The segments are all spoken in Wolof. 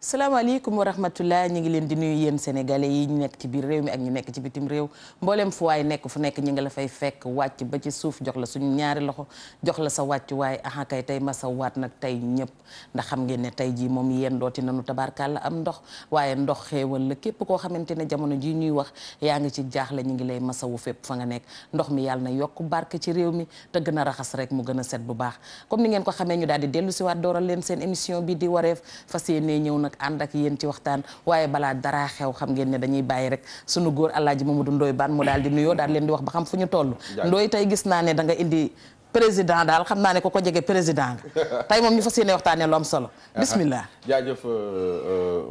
salaamaaleykum wa rahmatullah ñu ngi leen di nuyu yéen sénégalais yi ñu nekk ci biir réew mi ak ñu nekk ci bitim réew mboolem fu waay nekk fu nekk ñi nga la fay fekk wàcc ba ci suuf jox la suñu ñaari loxo jox la sa wàcc waaye aha kay tey ma sa waat nag tey ñëpp ndax xam ngeen ne tey jii moom yéen dooti nanu tabaarkàlla am ndox waaye ndox xéewal la képp koo xamante ne jamono ji ñuy wax yaa ngi ci jaaxle ñu ngi lay masawu fépp fa nga nekk ndox mi yàlla na yokk barke ci réew mi te gën a raxas rek mu gën a set bu baax comme ni ngeen ko xamee ñu daal di dellu si waat dooral leen seen émission bi di wareef fas yéene ñëw nag ànd ak yéen ci waxtaan waaye balaa dara xew xam ngeen ne dañuy bàyyi rek sunu góor Alaaji Mamadou Ndoye Bane mu daal di nuyoo daal leen di wax ba xam fu ñu toll Ndoye tey gis naa ne da nga indi président daal xam naa ne ko jege président nga tey moom ñu fas yéene waxtaanee lu am solo bismillah jaajëf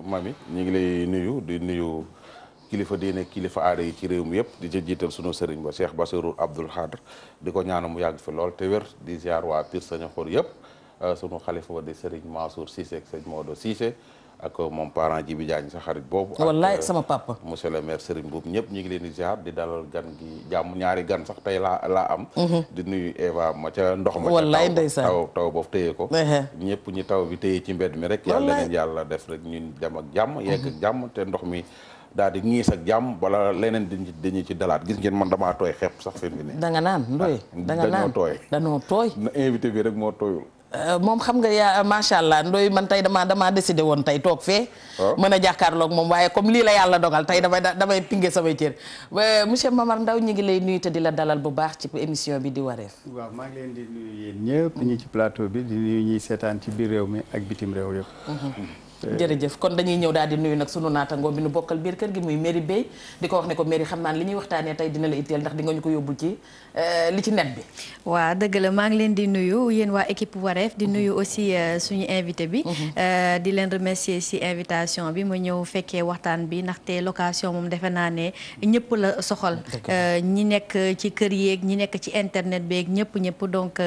mami ñu ngi lay nuyu di nuyu kilifa diine kilifa aada yi ci réew mi yëpp di ci jiital sunu sëriñ ba Cheikh Bassirou Abdoul Khadr di ko ñaanal mu yàgg fi lool te wér di ziar waa Pire Sañaxor yëpp sunu xalifa ba di sëriñ Mansour Cissé ak sëñ Maodo Cissé ak moom parent Jibi Diagne sa xarit boobu wallaay sama papa monsieur le maire Serigne Boub ñëpp ñu ngi leen di ziar di dalal gan gi jàmm ñaari gan sax tey laa am di nuyu Eva ma ca ndox ma wallaay ndeysaan taw boobu téye ko ñëpp ñi taw bi téye ci mbedd mi rek yàlla leen yàlla def rek ñun dem ak jàmm yegg ak jàmm te ndox mi daal di ñiis ak jàmm wala leneen dañu ci dalaat gis ngeen man damaa tooy xepp sax fi mu ne da nga naan Ndoye da nga naan danoo tooy invité bi rek moo tooyul moom xam nga yaa macha allah Ndoye man tey damaa décidé woon tey toog fee mën a jàkkaarloog moom waaye comme lii la yàlla dogal tey damay pinge samay cër monsieur Mamar Ndao ñu ngi lay nuyu te di la dalal bu baax ci émission bi di wareef waaw maa ngi leen di nuyu yéen ñëpp ñi ci plateau bi di nuyu ñuy seetaan ci biir réew mi ak bitim réew yëpp jërëjëf kon dañuy ñëw daal di nuyu nag sunu naatangoo bi nu bokkal biir kër gi muy Merry Beye di ko wax ne ko Merry xam naa li ñuy waxtaanee tey dina la itteel ndax di nga ñu ko yóbbul ci li ci net bi waaw dëgg la maa ngi leen di nuyu yéen waa équipe Wareef di nuyu aussi suñu invité bi di leen remercier ci invitation bi ma ñëw fekkee waxtaan bi ndaxte location moom defe naa ne ñëpp la soxal ñi nekk ci kër yeeg ñi nekk ci internet beeg ñëpp donc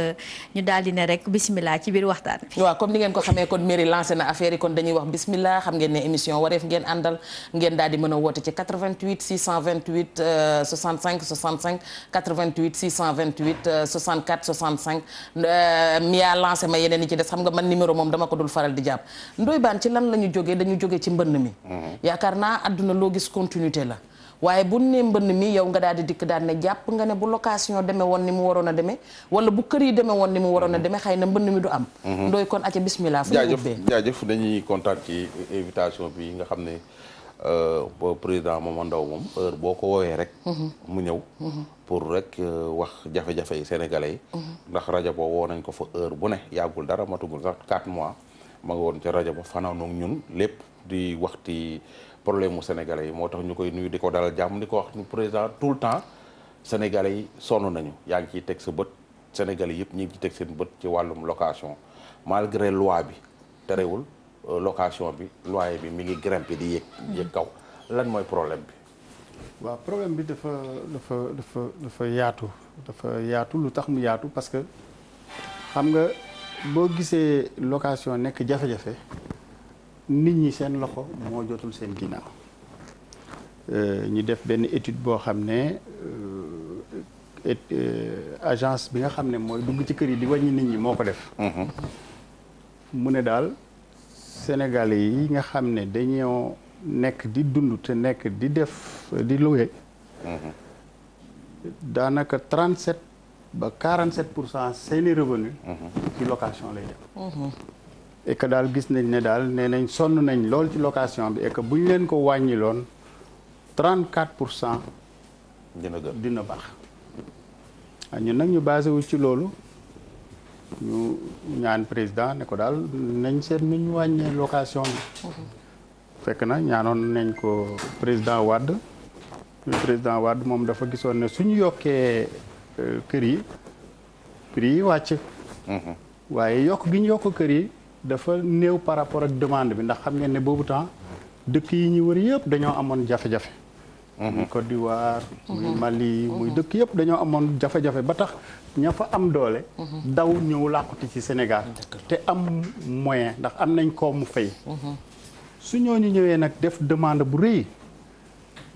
ñu daal di ne rek bismillah ci biir waxtaan bi waaw comme ni ngeen ko xamee kon Merry lancé na affaire yi kon dañuy wax bismillah xam ngeen ne émission wareef ngeen àndal ngeen daal di mën a woote ci 88 628 65 65 88 628 64 65 Mia lancé ma yeneen yi ci des xam nga man numéro moom dama ko dul faral di jàpp Ndoye Bane ci lan la ñu jógee dañu jógee ci mbënn mi yaakaar naa àdduna loo gis continuité la waaye bu ne mbënn mi yow nga daal di dikk daal ne jàpp nga ne bu location demee woon ni mu waroon a demee wala bu kër yi demee woon ni mu waroon a demee xëy na mbënn mi du am Ndoye kon aca bismillah fu ñu ubbee jaajëf dañuy kontaan ci invitation bi nga xam ne président Mamadou Ndao moom heure boo ko woowee rek mu ñëw pour rek wax jafe-jafe yi sénégalais yi ndax rajo boo woo nañ ko fa heure bu ne yàggul dara matugul sax 4 mois ma nga woon ca rajo ba fanaanoog ñun lépp di waxti problème mu sénégalais yi moo tax ñu koy nuyu di ko dalal jàmm di ko wax ni président tout le temps sénégalais yi sonn nañu yaa ngi ciy teg sa bët sénégalais yëpp ñu ngi ciy teg seen bët ci wàllum location malgré loi bi terewul location bi loyer bi mi ngi grimpé di yéeg kaw lan mooy problème bi waaw problème bi dafa yaatu lu tax mu yaatu parce que xam nga boo gisee location nekk jafe-jafe nit ñi seen loxo moo jotul seen ginnaaw ñu def benn étude boo xam ne agence bi nga xam ne mooy dugg ci kër yi di wàññi nit ñi moo ko def mu ne daal Sénégalais yi nga xam ne dañoo nekk di dund te nekk di def di loué daanaka 37 ba 47% seeni revenu ci location lay dem et que daal gis nañ ne daal nee nañ sonn nañ lool ci location bi et que bu ñu leen ko wàññiloon 34% dina baax ñun nag ñu basé wu ci loolu ñu ñaan président ne ko daal nañ seet nu ñu wàññee location bi fekk na ñaanoon nañ ko président Wade moom dafa gisoon ne suñu yokkee kër yi prix yi wàcc waaye yokk gi ñu yokk kër yi dafa néew par rapport ak demande bi ndax xam ngeen ne boobu temps dëkk yi ñu wër yëpp dañoo amoon jafe-jafe muy Côte d'Ivoire muy Mali muy dëkk yëpp dañoo amoon jafe-jafe ba tax ña fa am doole daw ñëw làquti ci Sénégal te am moyen ndax am nañ koo mu fay su ñooñu ñëwee nag def demande bu rëy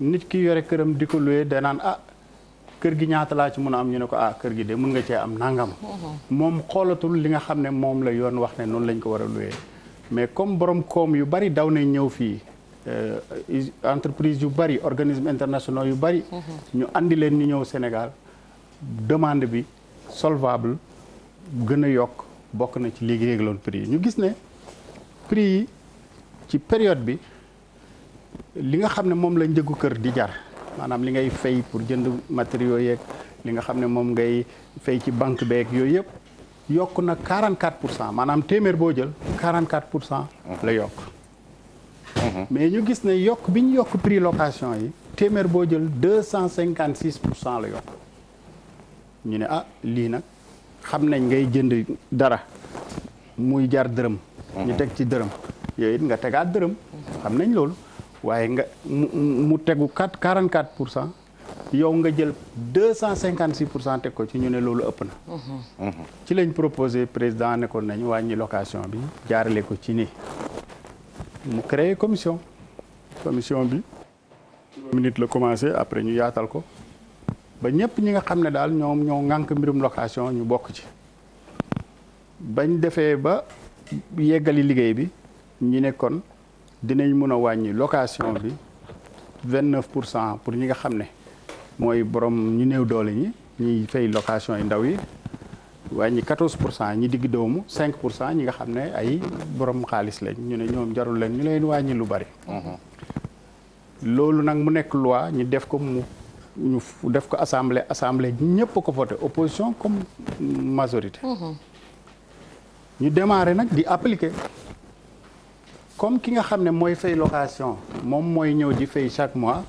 nit ki yore këram di ko loué danaan kër gi ñaata laa ci mën a am ñu ne ko kër gi de mën nga cee am nangam moom xoolatul li nga xam ne moom la yoon wax ne noonu lañ ko war a loué mais comme borom koom yu bari daw nañ ñëw fii entreprise yu bari organismes internationaux yu bari. ñu andi leen ñu ñëw Sénégal demande bi solvable gën a yokk bokk na ci léegi yéegaloon prix yi ñu gis ne prix yi ci période bi li nga xam ne moom la njëgu kër di jar maanaam li ngay fay pour jënd matériaux yeeg li nga xam ne moom ngay fay ci banque beeg yooyu yëpp yokk na 44% maanaam téeméer boo jël 44% la yokk. mais ñu gis ne yokk bi ñu yokk prix location yi téeméer boo jël 256% la yokk ñu ne ah lii nag xam nañ ngay jënd dara muy jar dërëm. ñu teg ci dërëm yooyu it nga tegaat dërëm. xam nañ loolu waaye nga mu tegu 44%. yow nga jël 256% teg ko ci ñu ne loolu ëpp na. ci lañ proposé président ne ko nañ wàññi location bi jaarale ko ci ni mu créé commission bi 2 minutes la commencé après ñu yaatal ko ba ñëpp ñi nga xam ne daal ñoom ñoo ŋànk mbirum location ñu bokk ci. bañ defee ba yeggali liggéey bi ñu ne kon dinañ mën a wàññi location bi 29% pour ñi nga xam ne. mooy borom ñu néew doole ñi fay location yi ndaw yi wàññi 14% ñi digg doomu 5% ñi nga xam ne ay borom xaalis lañ ñu ne ñoom jarul leen ñu leen wàññi lu bari. loolu nag mu nekk loi ñu def ko ñu def ko assemblée ñëpp ko voté opposition comme majorité. ñu démarré nag di appliquer comme ki nga xam ne mooy fay location moom mooy ñëw di fay chaque mois.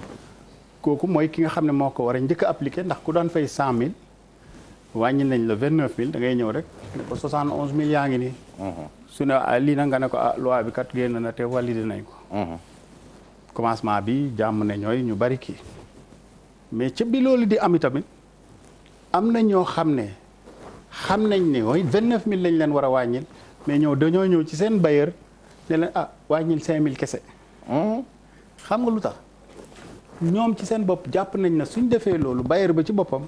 kooku mooy ki nga xam ne moo ko war a njëkk a appliqué ndax ku daan fay 100 000 wàññi nañ la 29 000 da ngay ñëw rek ne ko 71 000 yaa ngi nii. su ne lii nag nga ne ko loi bi kat génn na te validé nañ ko. commencement bi jàmm ne ñooy ñu bari kii mais ca bi loolu di am tamit am na ñoo xam ne xam nañ ne mooy 29 000 lañ leen war a wàññil mais dañoo ñëw ci seen bailleur ne leen wàññil 5 000 kese. xam nga lu tax. ñoom ci seen bopp jàpp nañ na suñ defee loolu bailleur ba ci boppam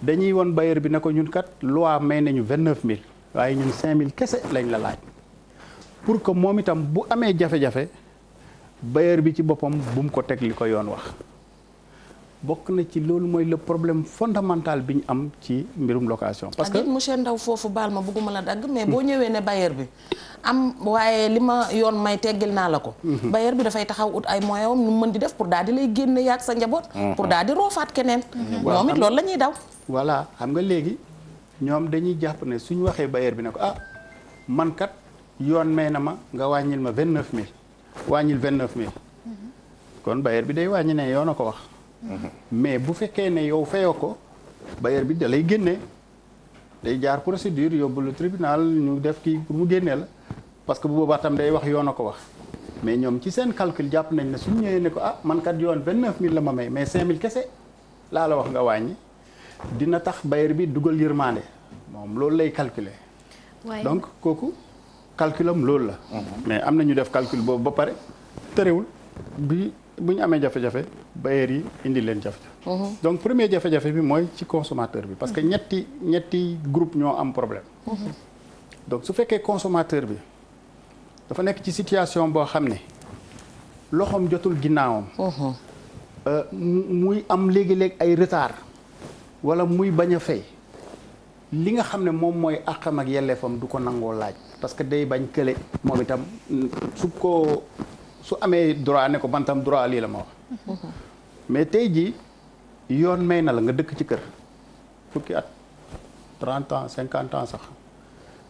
dañuy won bailleur bi ne ko ñun kat loi may nañu 29 000 waaye ñun 5 000 kese lañ la laaj pour que moom itam bu amee jafe-jafe bailleur bi ci boppam bu mu ko teg li ko yoon wax. bokk na ci loolu mooy le problème fondamental bi ñu am ci mbirum location. parce que monsieur Ndao foofu baal ma bëgguma la dagg mais boo ñëwee ne bailleur bi am waaye li ma yoon may teggil naa la ko. bailleur bi dafay taxaw ut ay moyens am nu mën di def pour daal di lay génne yaag sa njaboot. pour daal di roofaat keneen. ñoom it loolu la ñuy daw. voilà xam nga léegi ñoom dañuy jàpp ne suñu waxee bailleur bi ne ko man kat yoon may na ma nga wàññil ma 29 000 wàññil 29 000 kon bailleur bi day wàññi ne yoon a ko wax. mais bu fekkee ne yow fayoo ko bailleur bi da lay génne day jaar procédure yóbbu le tribunal ñu def kii pour mu génnee la parce que bu boobaa tam day wax yoon a ko wax mais ñoom ci seen calcul jàpp nañ ne suñu ñëwee ne ko man kat yoon 29 000 la ma may mais 5 000 kese laa la wax nga wàññi dina tax bailleur bi dugal yërmande moom loolu lay calculer. donc kooku calculam loolu la. mais am na ñu def calcul boobu ba pare tërewul bu ñu amee jafe-jafe bailleur yi indi leen jafe-jafe. donc premier jafe-jafe bi mooy ci consommateur bi parce que ñetti groupe ñoo am problème. donc su fekkee consommateur bi dafa nekk ci situation boo xam ne loxoom jotul ginnaawam. muy am léegi-léeg ay retard wala muy bañ a fay li nga xam ne moom mooy àqam ak yelleefam du ko nangoo laaj parce que day bañ kële moom itam su amee droit ne ko bantam droit lii la ma wax. mais tey jii yoon may na la nga dëkk ci kër fukki at 30 ans 50 ans sax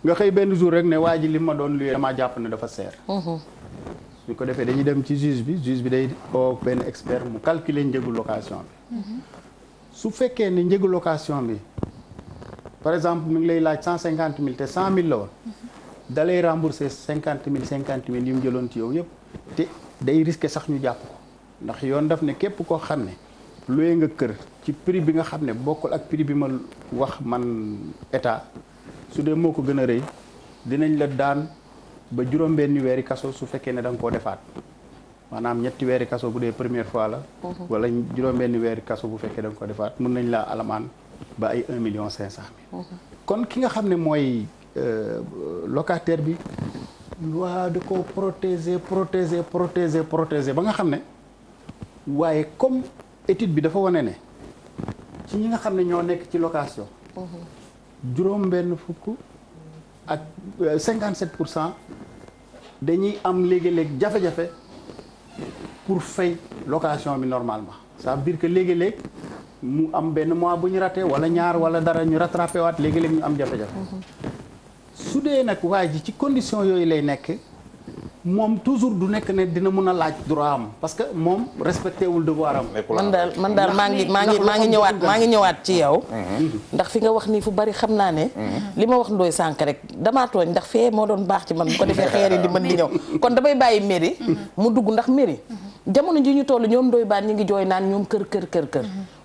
nga xëy benn jour rek ne waa ji li ma doon luyee damaa jàpp ne dafa seer. su ko defee dañuy dem ci juge bi day oo benn expert mu calculer njëgu location bi. su fekkee ne njëgu location bi par exemple mi ngi lay laaj 150 000 te 100 000 la woon. da lay rembourser 50 000 yi mu jëloon ci yow yëpp. te day risqué sax ñu jàpp ko ndax yoon daf ne képp koo xam ne loué nga kër ci prix bi nga xam ne bokkul ak prix bi ma wax man état su dee moo ko gën a rëy dinañ la daan ba juróom-benni weeri kaso su fekkee ne da nga koo defaat maanaam 3 weeri kaso bu dee première fois la. wala juróom-benni weeri kaso bu fekkee da nga ko defaat mën nañ laa alamaan ba ay 1,5 million. kon ki nga xam ne mooy locataire bi loi da ko protéger ba nga xam ne waaye comme étude bi dafa wane ne ci ñi nga xam ne ñoo nekk ci location juróom benn fukk ak 57% dañuy am léegi-léeg jafe-jafe pour fay location bi normalement ça veut dire que léegi-léeg mu am benn mois bu ñu raté wala ñaar wala dara ñu rattrapé waat léegi-léeg ñu am jafe-jafe su dee nag waa ji ci condition yooyu lay nekk moom toujours du nekk ne dina mun a laaj droit am parce que moom respecté wul devoir am. man daal maa ngi ñëwaat ci yow. ndax fi nga wax nii fu bari xam naa ne. li ma wax Ndoye sànk rek damaa tooñ ndax fee moo doon baax ci man bu ko defee xeer yi di mën di ñëw kon damay bàyyi mairie. mu dugg ndax mairie. jamono ji ñu toll ñoom Ndoye Bane ñu ngi jooy naan ñoom kër.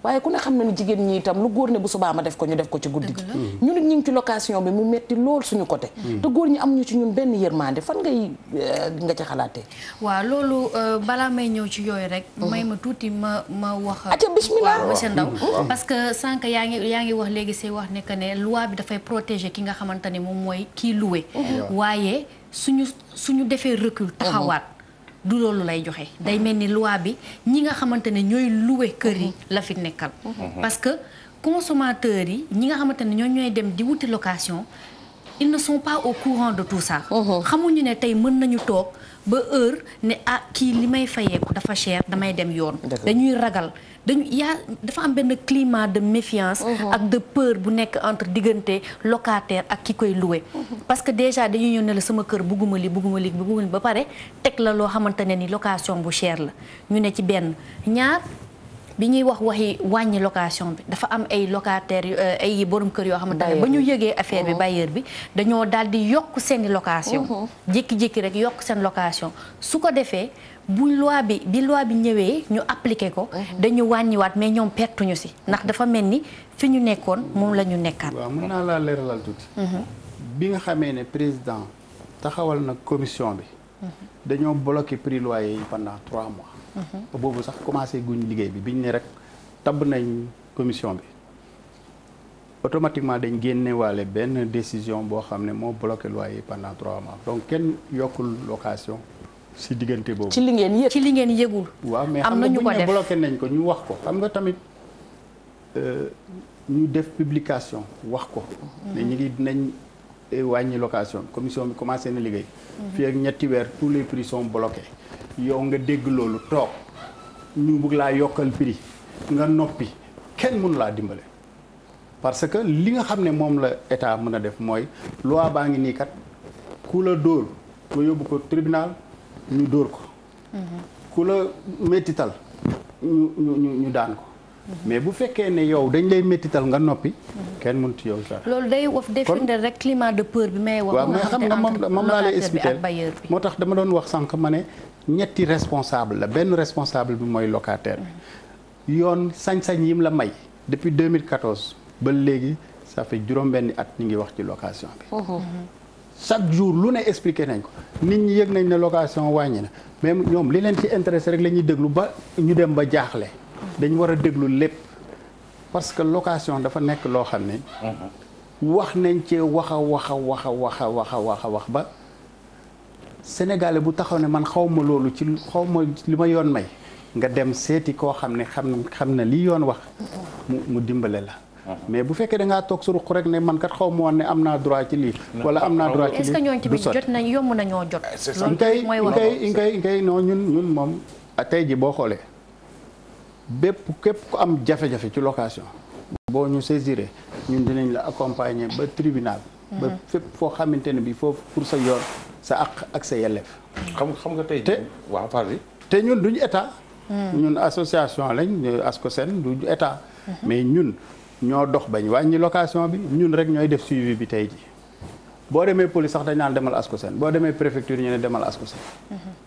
waaye ku ne xam na ni jigéen ñi itam lu góor ne bu subaa ma def ko ñu def ko ci guddi gi. ñu nit ñu ngi ci location bi mu metti lool suñu côté. te góor ñi am ñu ci ñun benn yërmande fan nga ci xalaatee. waaw loolu balaa may ñëw ci yooyu rek. may ma tuuti ma wax. atiwa bismillah monsieur Ndaw parce que sànq yaa ngi wax léegi say wax ne que ne loi bi dafay protéger ki nga xamante ne moom mooy kii loué. waaye suñu defee recul taxawaat. du loolu lay joxe day mel ni loi bi ñi nga xamante ne ñooy loué kër yi la fi nekkal. parce que consommateurs yi ñi nga xamante ne ñooy dem di wuti location ils ne sont pas au courant de tout ça. xamuñu ne tey mën nañu toog ba heure ne kii li may fayeeku dafa cher damay dem yoon. dañuy ragal dafa am benn climat de méfiance. ak de peur bu nekk entre diggante locataire ak ki koy loué. parce que déjà dañuy ñëw ne la sama kër bugguma li ba pare teg la loo xamante ne ni location bu cher la ñu ne ci benn ñaar. bi ñuy waxi wàññi location bi dafa am ay locataires ay borom kër yoo xamante ne ba ñu yëgee affaire bi bailleur bi dañoo daal di yokk seeni location jékki-jékki rek yokk seen location su ko defee bi loi bi ñëwee ñu appliqué ko dañu wàññiwaat mais ñoom pertuñu si ndax dafa mel ni fi ñu nekkoon moom la ñu nekkaat. waaw mën naa laa leeralal tuuti. bi nga xamee ne président taxawal na commission bi dañoo bloqué prix loyer yi pendant 3 mois. boobu sax commencé guñ liggéey bi biñ ne rek tabb nañ commission bi automatiquement dañ génnewaale benn décision boo xam ne moo bloqué loyer yi pendant 3 mois donc kenn yokkul location si diggante boobu. ci li ngeen yëgul. waaw mais xam nga buñ ne bloqué nañ ko ñu wax ko xam nga tamit ñu def publication wax ko. ne ñu ngi dinañ wàññi location commission bi commencé na liggéey. fii ak ñetti weer tous les prix sont bloqués. yow nga dégg loolu toog ñu bëgg laa yokkal prix nga noppi kenn mënu laa dimbale parce que li nga xam ne moom la état mën a def mooy loi baa ngi nii kat ku la dóor nga yóbbu ko tribunal ñu dóor ko ku la méttital ñu daan ko mais bu fekkee ne yow dañ lay méttital nga noppi kenn mënut yow sax loolu day défendre rek climat de peur bi may wax. waaw mais xam nga moom laa lay expliquer moo tax dama doon wax sànq ma ne ñetti responsable la benn responsable bi mooy locataire bi yoon sañ-sañ yim la may depuis 2014 ba léegi ça fait juróom-benni at ñu ngi wax ci location bi. chaque jour lu ne expliqué nañ ko nit ñi yëg nañ ne location wàññi na mais ñoom li leen ci intéressé rek la ñuy déglu ba ñu dem ba jaaxle. dañ war a déglu lépp parce que location dafa nekk loo xam ne. wax nañ ci wax ba. Sénégalais bu taxaw ne man xaw ma loolu ci xaw ma li ma yoon may nga dem seeti koo xam ne xam na li yoon wax mu dimbale la mais bu fekkee da ngaa toog su ruq rek ne man kat xaw ma woon ne am naa droit ci lii wala am naa droit ci lii est-ce que ñooñu tamit jot nañ yomb nañoo jot ngay non ñun moom tey ji boo xoolee képp ku am jafe-jafe ci location boo ñu saisiré ñun dinañ la accompagner ba tribunal ba fépp foo xamante ne bi foofu pour sa yoon sa àq ak sa yelleef. xam nga tey. waaw pardon. te ñun duñu état. ñun association lañ ASCOSEN duñu état. mais ñun ñoo dox bañ wàññi location bi ñun rek ñooy def suivi bi tey ji boo demee police sax dañ naan demal ASCOSEN boo demee préfecture ñu ne demal ASCOSEN.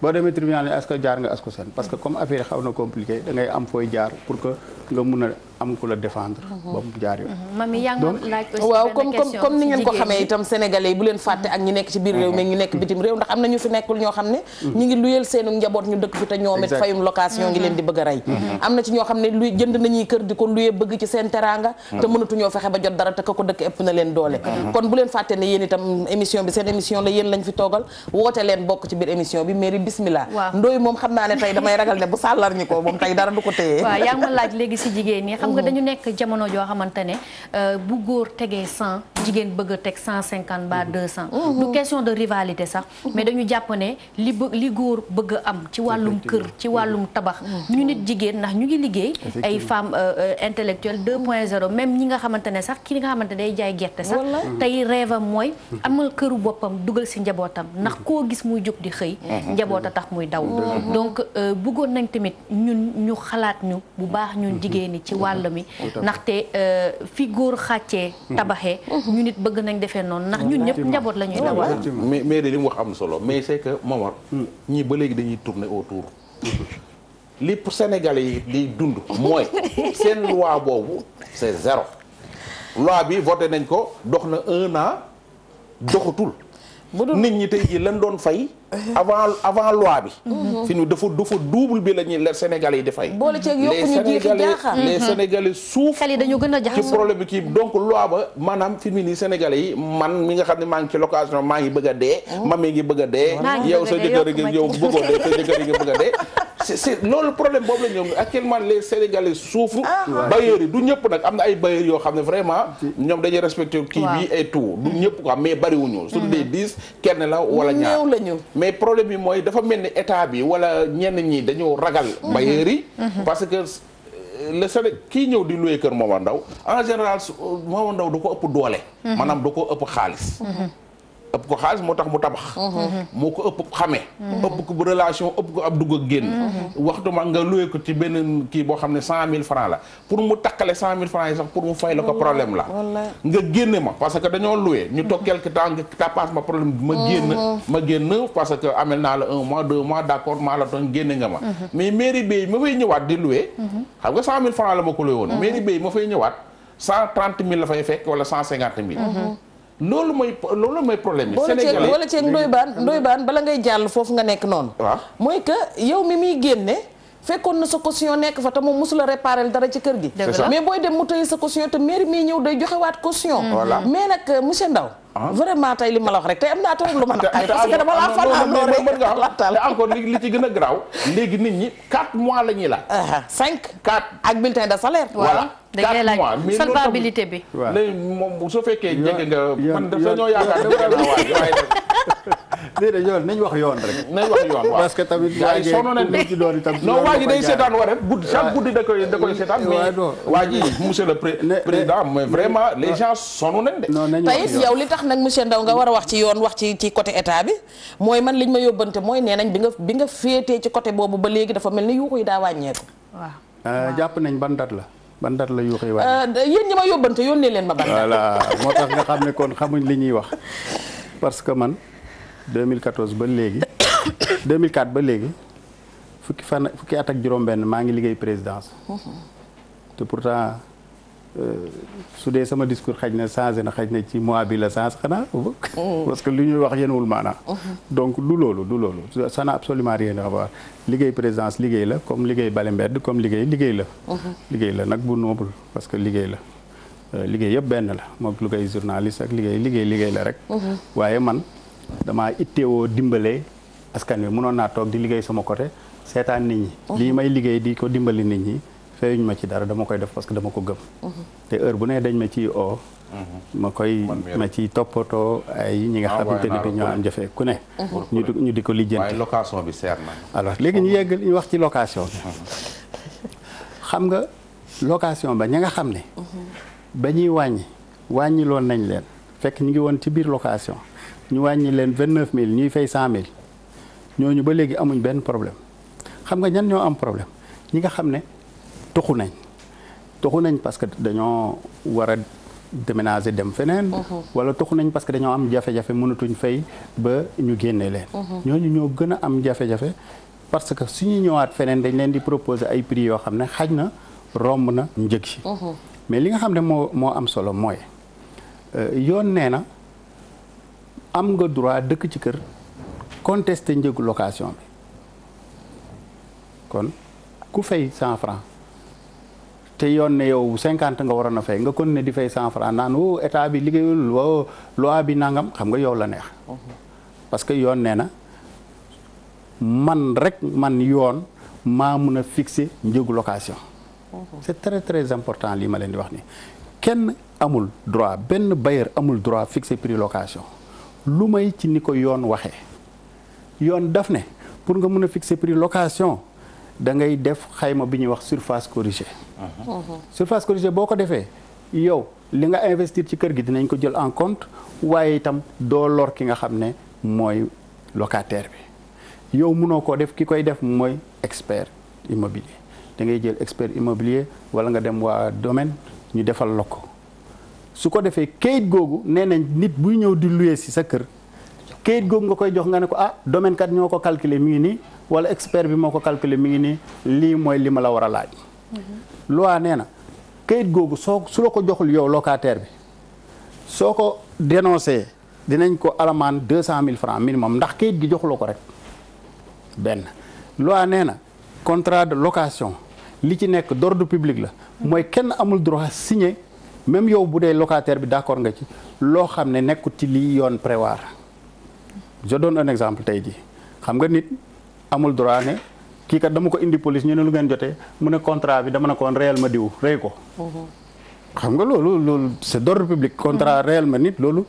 boo demee tribunal ne est-ce que jaar nga ASCOSEN parce que comme affaire yi xaw na compliqué da ngay am fooy jaar pour que nga mun a am ku la défendre. ba mu jaar yoon. mami yaa ngi laaj aussi waaw benn question comme ni ngeen ko ci xamee itam sénégalais yi bu leen fàtte ak ñi nekk ci biir réew mi ñu nekk bitim réew ndax am na ñu fi nekkul ñoo xam ne ñi ngi luyeel seenu njaboot ñu dëkk fi te ñoom it fayum location ngi leen di bëgg a rey am na ci ñoo xam ne luy jënd nañuy kër di ko luyee bëgg ci seen teraanga te mënatuñoo fexe ba jot dara te ka ko dëkk ëpp na leen doole kon bu leen fàtte ne yéen itam émission bi seen émission la yéen lañ fi toogal woote leen bokk ci biir émission bi mairie bismillah ndooy moom xam naa ne tey damay ragal ne bu sàllar ñi ko moom tey dara du ko téye waaw yaa ngi ma laaj léegi si jigéen ñi xam nga dañu nekk jamono joo xamante ne bu góor tegee 100 jigéen bëgg a teg 150 ba 200 du question de rivalité sax mais dañu jàpp ne li góor bëgg a am ci wàllum kër ci wàllum tabax ñu nit jigéen ndax ñu ngi liggéey ay femmes intellectuelles 2.0 même ñi nga xamante ne sax ki nga xamante ne day jaay gerte sax tey rêve am mooy amal këru boppam dugal si njabootam ndax koo gis muy jóg di xëy njaboot a tax muy daw donc bëggoon nañ tamit ñun ñu xalaat ñu bu baax ñun jigéen ñi ci wàll mi ndaxte fi góor xàccee tabaxee ñu nit bëgg nañ defee noonu ndax ñun ñëpp njaboot la ñuy dawal mais de li mu wax am na solo mais c'est que Momar ñii ba léegi dañuy tourner autour li Sénégalais yi di dund mooy seen loi boobu c'est zéro loi bi voté nañ ko dox na 1 an doxatul nit ñi tey jii lan doon fay avant loi bi fi ñu dafa double bi la ñuy les Sénégalais yi di fay boole ceeg yokku ñu jiixi jaaxa les Sénégalais suuf xel yi dañu gën a jaxasoo ci problème bi kii donc loi ba maanaam fi mu nii Sénégalais yi man mi nga xam ne maa ngi ci location maa ngi bëgg a dee mami ngi bëgg a dee yow sa jëkkër gi yow bëggoo dee sa jëkkër gi bëgg a dee c'est loolu problème boobu la ñoom actuellement les Sénégalais souffrent bailleurs yi du ñëpp nag am na ay bailleurs yoo xam ne vraiment ñoom dañuy respecté kii bi et tout du ñëpp quoi mais bariwuñu su dee 10 kenn la wala ñaar mais problème bi mooy dafa mel ni état bi wala ñenn ñi dañoo ragal bailleurs yi parce que le Sénégal kii ñëw di louer kër Momar Ndao en général Momar Ndao da ko ëpp doole maanaam da ko ëpp xaalis ëpp ko xaalis moo tax mu tabax moo ko ëpp xamee ëpp ko relation ëpp ko ab dugg ak génn waxtu ma nga loué ko ci benn kii boo xam ne 100 000 francs la pour mu takkale 100 000 francs yi sax pour mu fay la ko problème la nga génne ma parce que dañoo loué ñu toog quelque temps nga tapasse ma problème bi ma génn parce que amel naa la 1 mois 2 mois d'accord maa la tooñ génne nga ma mais mairie bay ma fay ñëwaat di loué xam nga 100 000 francs la ma ko loué woon mairie bay ma fay ñëwaat 130 000 la fay fekk wala 150 000 loolu mooy problème bi. Sénégalais wala ceeg ndoy baan bala ngay jàll foofu nga nekk noonu. waaw mooy que yow mi muy génne fekkoon na sa caution nekk fa te moom mosu la réparer dara ci kër gi. mais booy dem mu tëye sa caution te mairie mi ñëw day joxewaat caution. voilà mais nag monsieur Ndao vraiment tey li ma la wax rek tey am naa trop lu ma naqari parce que dama laa fanaan rek mën nga te encore li ci gën a garaaw léegi nit ñi 4 mois la ñuy la 5 ak bulletin de salaire. voilà 4 mois mais solvabilité bi. léegi moom su fekkee jege nga man dañoo yaakaar ne waaye déedéet yoon nañ wax yoon rek. nañ wax yoon waaw parce que tamit yaa ngi sonn nañ ci doon itam. non waa ji day seetaan wa rek guddi chaque guddi da koy seetaan mais waa ji monsieur le président mais vraiment les gens sonn nañ de. non nañ wax yoon yow li tax nag monsieur Ndao nga war a wax ci yoon wax ci côté état bi mooy man liñ ma yóbbante mooy nee nañ bi nga féetee ci côté boobu ba léegi dafa mel ni yuuxu yi daa wàññeeku. waaw jàpp nañ ban date la yuuxu yi wàññeeku. yéen ñi ma yóbbante yónnee leen ma ban date. voilà moo tax nga xam ne kon xamuñ li ñuy wax parce que man 2014 ba léegi 2004 ba léegi fukki at ak juróom-benn maa ngi liggéey présidence te pourtant su dee sama discours xaj na changé na xaj na ci mois bi la change xanaa parce que li ñuy wax yéenewul maanaam donc du loolu ça n'a absolument rien à voir liggéey présidence liggéey la comme liggéey bale mbedd comme liggéey la nag bu noble parce que liggéey la liggéey yëpp benn la moom lu koy journaliste ak liggéey la rek waaye man damaa itteewoo dimbalee askan wi mënoon naa toog di liggéey sama côté seetaan nit ñi lii may liggéey di ko dimbali nit ñi feyuñ ma ci dara dama koy def parce que dama ko gëm te heure bu ne dañ ma ciy oo ma ciy toppatoo ay ñi nga xamante ne bi ñoo am jafe ku ne ñu di ko lijjanti waaye location bi seer na alors léegi ñu wax ci location bi xam nga location ba ña nga xam ne ba ñuy wàññi loon nañ leen fekk ñu ngi woon ci biir location ñu wàññi leen 29000 ñuy fay 100000 ñooñu ba léegi amuñ benn problème xam nga ñan ñoo am problème ñi nga xam ne toxu nañ parce que dañoo war a déménager dem feneen wala toxu nañ parce que dañoo am jafe-jafe mënatuñ fay ba ñu génne leen ñooñu ñoo gën a am jafe-jafe parce que suñu ñëwaat feneen dañ leen di proposer ay prix yoo xam ne xaj na romb na njëg yi. mais li nga xam ne moo am solo mooy yoon nee na am nga droit dëkk ci kër contester njëgu location bi kon ku fay 100 francs te yoon ne yow 50 nga waroon a fay nga continuer di fay 100 francs naan woo état bi liggéeyul woo loi bi nangam xam nga yow la neex. parce que yoon nee na man yoon maa mun a fixer njëgu location. c'est très très important lii ma leen di wax ni kenn amul droit benn bailleur amul droit fixer prix location lu may ci ni ko yoon waxee yoon daf ne pour nga mun a fixer prix location da ngay def xayma bi ñuy wax surface corrigée. surface corrigée boo ko defee yow li nga investir ci kër gi dinañ ko jël en compte waaye itam doo lor ki nga xam ne mooy locataire bi yow munoo koo def ki koy def mooy expert immobilier da ngay jël expert immobilier wala nga dem waa domaine ñu defal la ko su ko defee kayit googu nee nañ nit buy ñëw di louer si sa kër kayit googu nga koy jox nga ne ko domaine kat ñoo ko calculer mi ngi nii wala expert bi moo ko calculer mi ngi nii lii mooy li ma la war a laaj. loi nee na kayit googu su la ko joxul yow locataire bi soo ko dénoncé dinañ ko alamaan 200 000 francs minimum ndax kayit gi joxuloo ko rek benn. loi nee na contrat de location li ci nekk d'ordre public la mooy kenn amul droit signer même yow bu dee locataire bi d'accord nga ci loo xam ne nekkut ci lii yoon prévoir. je donne un exemple tey jii xam nga nit amul droit ne kii kat dama ko indi police ñu ne lu ngeen jotee mu ne contrat bi dama ne koon réel ma diw rey ko. xam nga loolu c'est d'ordre public. contrat réel ma nit loolu.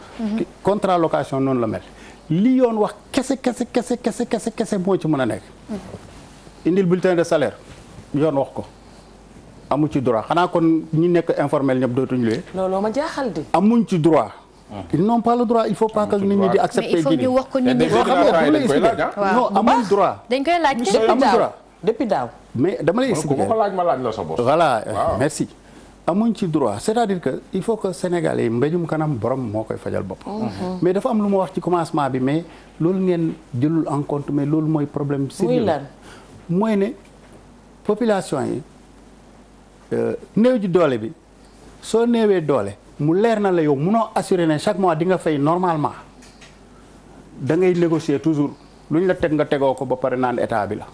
contrat location noonu la mel. li yoon wax kese moo ci mën a nekk. indil bulletin de salaire yoon wax ko amu ci droit xanaa kon ñi nekk informel ñëpp dootuñu luwee. looloo ma jaaxal di. amuñ ci droit. ils n'ont pas le droit il faut pas que nit ñi di accepter. mais il faut ñu wax ko nit ñi non amul droit. dañ koy laaj amul droit depuis daaw. mais dama lay expliquer ko laaj ma laaj la sa bopp. voilà merci. amuñ ci droit c'est-à-dire que il faut que Sénégalais yi mbéjum kanam borom moo koy fajal bopp. mais dafa am lu ma wax ci commencement bi mais loolu ngeen jëlul en compte mais loolu mooy problème sérieux mooy ne population yi néew ji doole bi soo néewee doole mu leer na la yow munoo assurer ne chaque mois di nga fay normalement da ngay négocier toujours lu ñu la teg nga tegoo ko ba pare naan état bi la.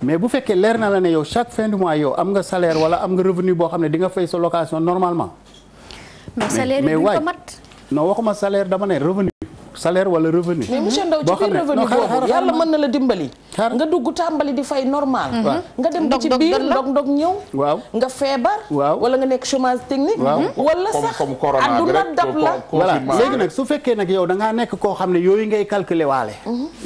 mais bu fekkee leer na la ne yow chaque fin du mois yow am nga salaire wala am nga revenu boo xam ne di nga fay sa location normalement. mais salaire yi duñ ko mat. non waxuma salaire dama ne revenu. salaire wala revenu. mais monsieur Ndao ci biir revenu boobu yàlla mën na la dimbali. nga dugg tàmbali di fay normal. nga dem ba ci biir ndog ñëw. waaw nga feebar. waaw wala nga nekk chômage technique. wala sax adduna dab la. voilà léegi nag su fekkee nag yow da ngaa nekk koo xam ne yooyu ngay calculer waale.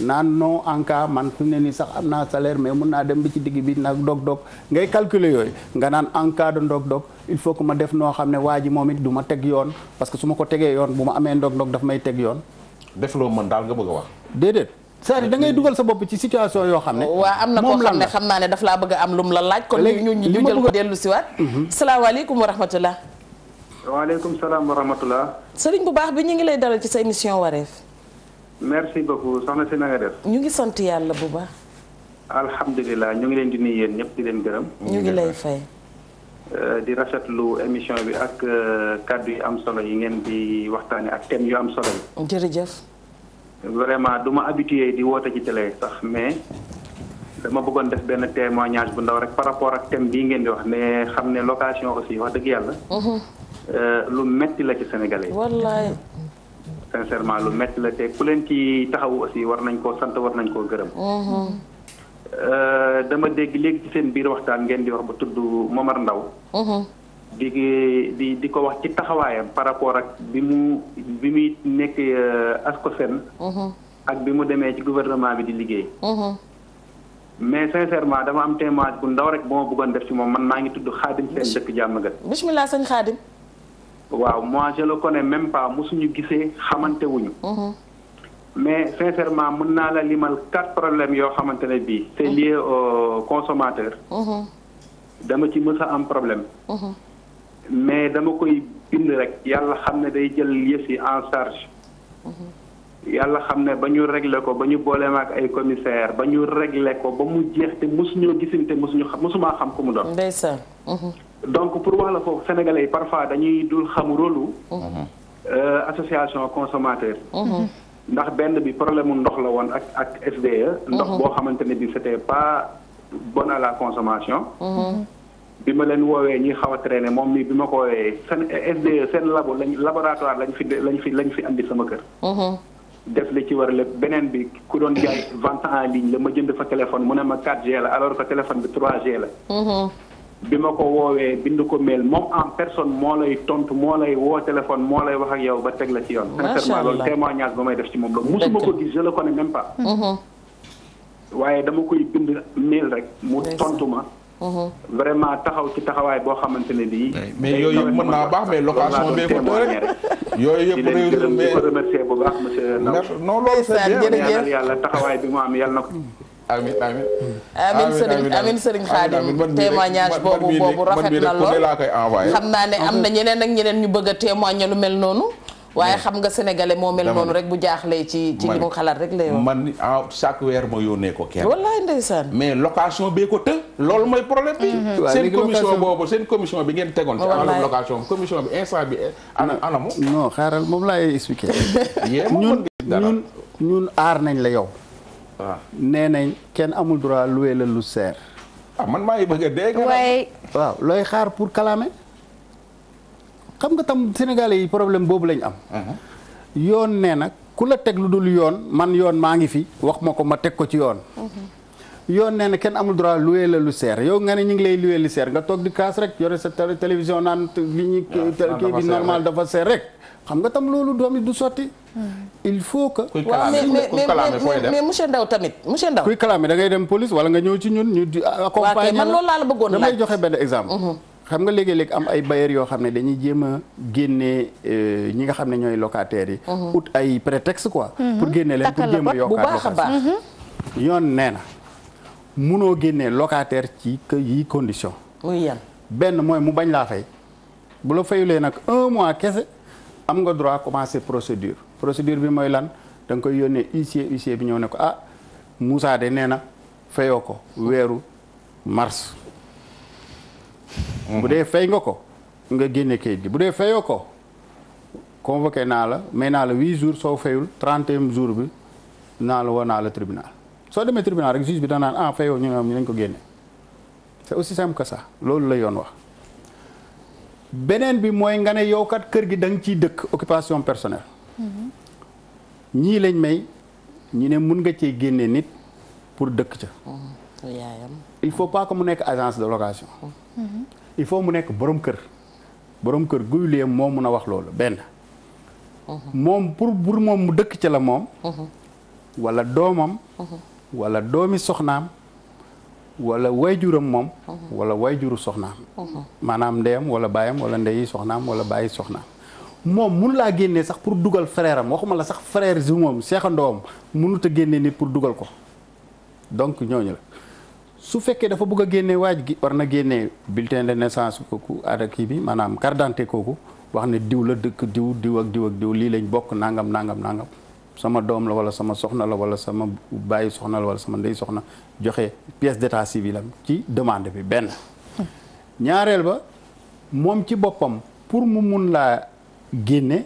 naan non en cas man fi mu ne nii sax am naa salaire mais mun naa dem bi ci digg bi nag dog ngay calculer yooyu nga naan en cas de ndog il faut que ma def noo xam ne waa ji moom it du ma teg yoon parce que su ma ko tegee yoon bu ma amee ndog daf may teg yoon. def loo mën daal nga bëgg a wax. déedéet c'est-à-dire da ngay dugal sa bopp ci situation yoo xam ne. waaw am na koo xam ne xam naa ne daf laa bëgg a am lum la laaj. kon ñu jël ko dellu si waat. salaamaaleykum wa rahmatulah. waaleykum salaam wa rahmatulah. sëriñ bu baax bi ñu ngi lay dalal ci sa émission wareef. merci beaucoup soxna si na nga def. ñu ngi sant yàlla bu baax. alhamdulilah ñu ngi leen di nuyu yéen ñëpp di leen gërëm. ñu ngi lay fay. di rafetlu émission bi ak kàddu yu am solo yi ngeen di waxtaane ak thème yu am solo yi. jërëjëf. vraiment du ma habitué di woote ci télé sax mais dama bëggoon def benn témoignage bu ndaw rek par rapport ak thème bii ngeen di wax ne xam ne location aussi wax dëgg yàlla. lu metti la ci Sénégalais yi. wallaay. sincèrement lu metti la te ku leen ci taxawu aussi war nañ koo sant war nañ koo gërëm. dama dégg léegi ci seen biir waxtaan ngeen di wax ba tudd Momar Ndao di ko wax ci taxawaayam par rapport ak bi muy nekk Ascosen ak bi mu demee ci gouvernement bi di liggéey mais sincèrement dama am témoignage bu ndaw rek bu ma bëggoon def ci moom man maa ngi tudd Khadim Sène dëkk Diamaguène. bismillah sëñ Khadim. waaw moi je le connais même pas mosuñu gisee xamante wuñu mais sincèrement mën naa la limal 4 problèmes yoo xamante ne bii c'est lié au consommateur. dama ci mës a am problème. mais dama koy bind rek yàlla xam ne day jël yëf yi en charge. yàlla xam ne ba ñu réglé ko ba ñu booleem ak ay commissaire ba ñu réglé ko ba mu jeex te mosuñoo gisante mosumaa xam ku mu doon. ndeysaan. donc pour wax la foofu sénégalais yi parfois dañuy dul xam rôle association consommateur. ndax benn bi problème mu ndox la woon ak SDE. ndox boo xamante ne bi c'était pas bon à la consommation. bi ma leen woowee ñi xaw a traîner moom mi bi ma ko woowee seen SDE seen laboratoire lañ fi andi sama kër. def li ci war lépp beneen bi ku doon jaay vente en ligne la ma jënd fa téléphone mu ne ma 4G la alors que téléphone bi 3G la. bi ma ko woowee bind ko mail moom en personne moo lay tontu moo lay woo téléphone moo lay wax ak yow ba teg la ci yoon. sincèrement loolu témoignage ba may def ci moom la musuma ko gis je le connais même pas. waaye dama koy bind mail rek mu tontu ma. vraiment taxaw ci taxawaay boo xamante ne bii. mais yooyu yëpp mën naa baax mais location bee ko tëj rek. yooyu yëpp réew mi di ko remercier bu baax monsieur Ndao. non loolu c'est bien yàlla taxawaay bi mu am yàlla na ko. amiin Serigne Khadim témoignage boobu rafet na lool xam naa ne am na ñeneen ak ñeneen ñu bëgg a témoigner lu mel noonu. waaye xam nga sénégalais moo mel noonu rek bu jaaxlee ci li mu xalaat rek lay wax. man chaque weer ma yónnee ko kenn. wallaay ndeysaan. mais location bee ko të. loolu mooy problème bi. seen commission boobu seen commission bi ngeen tegoon. ci wàllum location commission bi instant bi anamu. non xaaral moom laay expliquer. ñun aar nañ la yow. waaw nee nañ kenn amul droit louer la lu seer. man maa ngi bëgg a dégg. waaw looy xaar pour kalaame. xam nga tam sénégalais yi problème boobu lañ am. yoon nee na ku la teg lu dul yoon man yoon maa ngi fi wax ma ko ma teg ko ci yoon. yoon nee na kenn amul droit louer la lu seer yow nga ne ñu ngi lay louer lu seer nga toog di kaas rek yore sa télévision naan li ñu kii bi normal dafa seer rek. xam nga tam loolu doom du sotti. il faut que. mais monsieur Ndao tamit monsieur Ndao. kuy kalaame da ngay dem police wala nga ñëw ci ñun ñu di accompagner. man loolu laa la bëggoon laaj damay joxe benn exemple. xam nga léegi-léegi am ay bailleurs yoo xam ne dañuy jéem a génne ñi nga xam ne ñooy locataires yi. ut ay prétexte quoi. pour génne leen pour jéem a yokkaat bu baax a baax. yoon nee na munoo génnee locataire ci yi condition. muy yan. benn mooy mu bañ laa fay bu la fayulee nag 1 mois kese am nga droit commencer procédure bi mooy lan da nga koy yónnee huissier bi ñëw ne ko ah Moussa de nee na fayoo ko weeru mars. bu dee fay nga ko nga génne kayit gi bu dee fayoo ko convoqué naa la may naa la 8 jours soo fayul 30e jour bi naa la woo naa la tribunal soo demee tribunal rek juge bi da naan fayoo ñu nañ ko génne c'est aussi simple que ça loolu la yoon wax. beneen bi mooy nga ne yow kat kër gi da nga ciy dëkk occupation personnelle. ñii lañ may ñi ne mun nga cee génne nit pour dëkk ca. il faut pas que mu nekk agence de location. il faut mu nekk borom kër guy luyee moom mun a wax loolu benn. moom pour moom mu dëkk ca la moom. wala doomam. wala doomi soxnaam. wala wayjuram moom. wala wayjuru soxnaam. maanaam ndeyam wala baayam wala ndeyi soxnaam wala bàyyi soxnaam. moom mun laa génnee sax pour dugal frère am waxuma la sax frère si moom seexandoom mënut a génnee nit pour dugal ko donc ñooñu la. su fekkee dafa bëgg a génne waaj gi war na génne bulletin de naissance kooku aada kii bi maanaam carte d'identité kooku wax ne diw la dëkk diw ak diw lii lañ bokk nangam sama doom la wala sama soxna la wala sama bàyyi soxna la wala sama ndey soxna joxe pièce d'état civil am ci demande bi benn. ñaareel ba moom ci boppam pour mu mun laa génne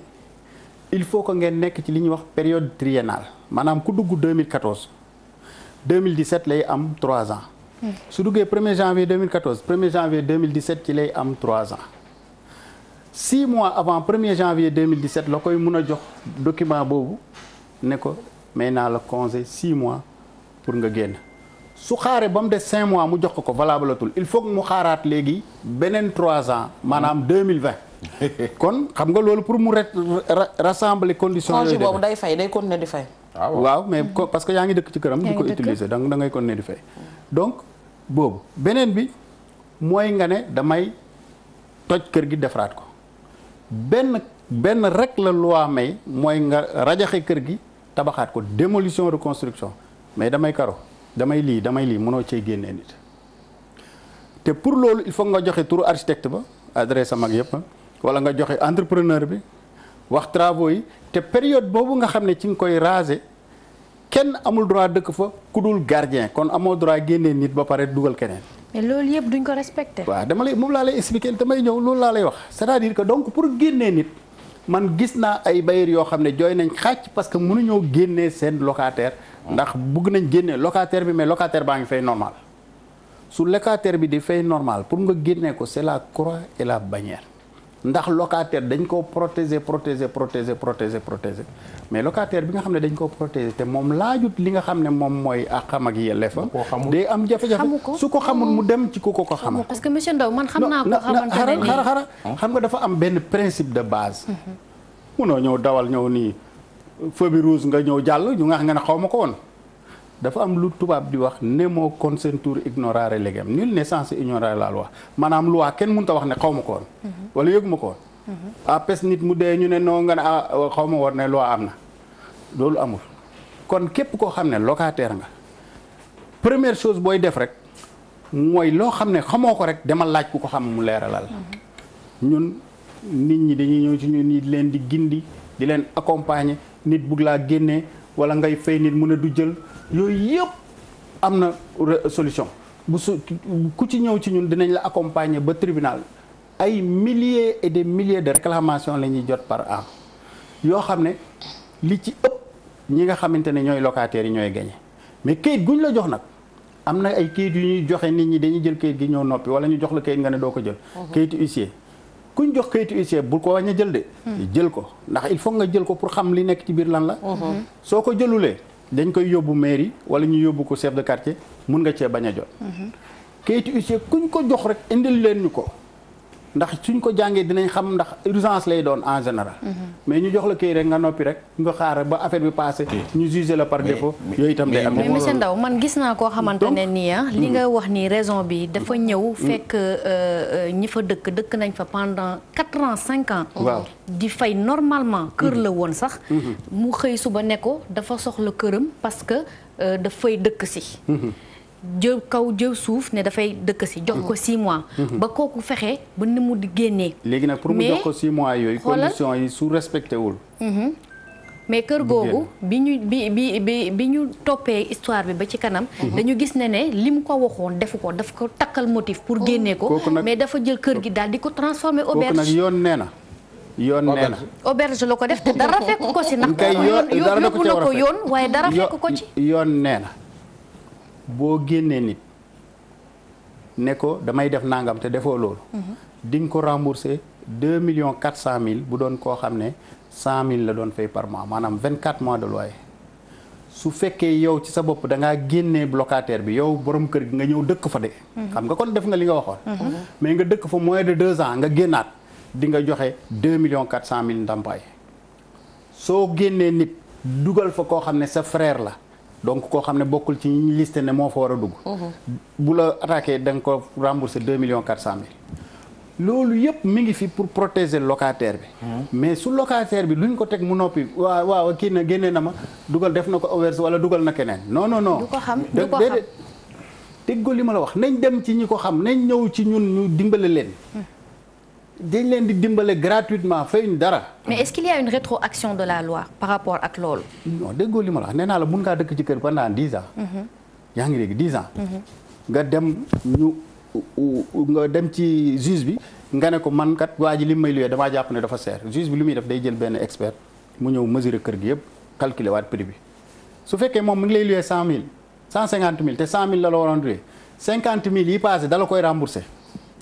il faut que ngeen nekk ci li ñuy wax période triennale maanaam ku dugg 2014 2017 lay am 3 ans. su duggee 1er janvier 2014 1er janvier 2017 ci lay am 3 ans 6 mois avant 1er janvier 2017 la koy mun a jox document boobu ne ko may naa la congé 6 mois pour nga génn su xaaree ba mu des 5 mois mu jox ko valable atul il faut que mu xaaraat léegi beneen 3 ans maanaam 2020 kon xam nga loolu pour mu rassembler conditions yooyu congé boobu day fay day continuer di fay. waaw mais parce que yaa ngi dëkk ci këram di ko utiliser donc da ngay continuer di fay donc boobu beneen bi mooy nga ne damay toj kër gi defaraat ko benn rek la loi may mooy nga rajaxe kër gi tabaxaat ko démolition reconstruction mais damay karo damay lii mënoo cee génnee nit te pour loolu il faut nga joxe turu architecte ba adresse am ak yëpp wala nga joxe entrepreneur bi wax travaux yi te période boobu nga xam ne ci nga koy raser kenn amul droit dëkk fa ku dul gardien kon amoo droit génnee nit ba pare dugal keneen. mais loolu yëpp duñ ko respecté. waaw moom laa lay expliquer damay ñëw loolu laa lay wax c'est-à-dire que donc pour génnee nit man gis naa ay bailleurs yoo xam ne jooy nañ xàcc parce que mënuñoo génnee seen locataire ndax bugg nañ génnee locataire bi mais locataire baa ngi fay normal su locataire bi di fay normal pour nga génnee ko c'est la croix et la bannière ndax locataire dañ koo protéger mais locataire bi nga xam ne dañ koo protéger te moom laajut li nga xam ne moom mooy àqam ak yelleefam day am jafe-jafe su ko xamul mu dem ci ku ko xamal. parce que monsieur Ndao man xam naa ko xamante ne nii xara xam nga dafa am benn principe de base. munoo ñëw dawal ñëw nii feu bi rouge nga ñëw jàll ñu nga xam ne xaw ma ko woon. dafa am lu tubaab di wax nemo consentur ignorare legem nul n'est censé ignorer la loi maanaam loi kenn mënut a wax ne xaw ma ko woon. wala yëgu ma ko woon. apes nit mu dee ñu ne noo nga ne xaw ma woon ne loi am na loolu amul kon képp koo xam ne locataire nga première chose booy def rek mooy loo xam ne xamoo ko rek demal laaj ku ko xam mu leeralal ñun nit ñi dañuy ñëw ci ñun ñi di leen di gindi di leen accompagner nit bugg laa génnee wala ngay fay nit mun a du jël yooyu yëpp am na solution ku ci ñëw ci ñun dinañ la accompagner ba tribunal ay milliers et des milliers de réclamations la ñuy jot par an yoo xam ne li ci ëpp ñi nga xamante ne ñooy locataires yi ñooy gagné mais kayit guñ la jox nag am na ay kayit yu ñuy joxe nit ñi dañuy jël kayit gi ñëw noppi wala ñu jox la kayit nga ne doo ko jël. kayitu huissier kuñ jox kayitu huissier bul ko wañ a jël de. jël ko ndax il faut nga jël ko pour xam li nekk ci biir lan la. soo ko jëlulee dañ koy yóbbu mairie wala ñu yóbbu ko chef de quartier mun nga cee bañ a jot. kayitu huissier kuñ ko jox rek indil leen ñu ko. ndax suñ ko jàngee dinañ xam ndax urgence lay doon en général. mais ñu jox la kay rek nga noppi rek nga xaar ba affaire bi passé ñu jugé la par défaut. yooyu itam day am mais monsieur Ndao man gis naa koo xamante ne nii li nga wax ni raison bi dafa ñëw fekk ñi fa dëkk nañ fa pendant 4 ans 5 ans. waaw di fay normalement kër la woon sax. mu xëy suba ne ko dafa soxla këram parce que dafay dëkk si. jëw kaw jëw suuf ne dafay dëkk si jox ko 6 mois. ba kooku fexe ba ni mu di génnee. léegi nag pour mu jox ko 6 mois yooyu. conditions yi su respecté wul. mais kër googu bi ñu toppee histoire bi ba ci kanam. dañu gis ne li mu ko waxoon defu ko daf ko takkal motif pour génnee ko. mais dafa jël kër gi daal di ko transformer auberge. kooku nag yoon nee na. auberge la ko def te dara fekk ko si ndax. yoon yóbbu na ko yoon waaye dara fekk ko ci. yoon nee na. boo génnee nit ne ko damay def nangam te defoo loolu. di nga ko rembourser 2,400,000 bu doon koo xam ne 100,000 la doon fay par mois maanaam 24 mois de loyer. su fekkee yow ci sa bopp da ngaa génnee locataire bi yow borom kër gi nga ñëw dëkk fa de. xam nga kon def nga li nga waxoon. mais nga dëkk fa moins de 2 ans nga génnaat di nga joxe 2,400,000 ndàmpaay. soo génnee nit dugal fa koo xam ne sa frère la. donc koo xam ne bokkul ci ñi liste ne moo fa war a dugg. bu la attaqué da nga ko rembourser 2,400,000. loolu yëpp mi ngi fi pour protéger locataire bi. mais su locataire bi luñ ko teg mu noppi waaw kii na génnee na ma dugal def na ko auberge wala dugal na keneen non. du ko xam du ko xam déggoo li ma la wax nañ dem ci ñi ko xam nañ ñëw ci ñun ñu dimbale leen. dañ leen di dimbale gratuitement fayuñ dara. mais est-ce qu'il y a une rétroaction de la loi par rapport ak loolu. non déggoo li ma la wax nee naa la mun ngaa dëkk ci kër pendant 10 ans. yaa ngi dégg 10 ans. nga dem ci juge bi nga ne ko man kat waa ji li may luyee damaa jàpp ne dafa seer juge bi lu muy def day jël benn expert mu ñëw mesurer kër gi yëpp calculer waat prix bi su fekkee moom mi ngi lay luyee 100,000 150,000 te 100,000 la waroon luyee 50,000 yi passé dala koy rembourser.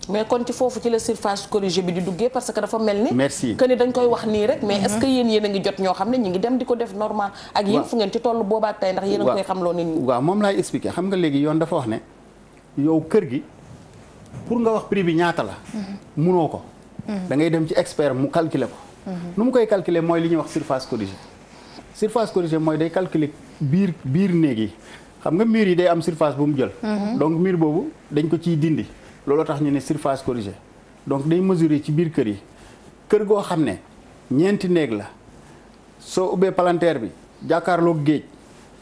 mais kon ci foofu ci la surface corrigée bi di duggee parce que dafa mel ni. merci que ni dañ koy wax nii rek. mais est-ce que yéen a ngi jot ñoo xam ne ñi ngi dem di ko def normal. ak yéen fu ngeen ci toll boobaa tey ndax yéen a ngi koy xamloo nit ñi. waaw moom laay expliquer xam nga léegi yoon dafa wax ne yow kër gi pour nga wax prix bi ñaata la. munoo ko. da ngay dem ci expert mu calculer ko. nu mu koy calculer mooy li ñuy wax surface corrigée. surface corrigée mooy day calculer biir néeg yi xam nga mur yi day am surface bu mu jël. donc mur boobu dañ ko ciy dindi. loolu tax ñu ne surface corrigée donc day mesurer ci biir kër yi kër goo xam ne ñeenti néeg la soo ubbee palanteer bi jàkkaarloog géej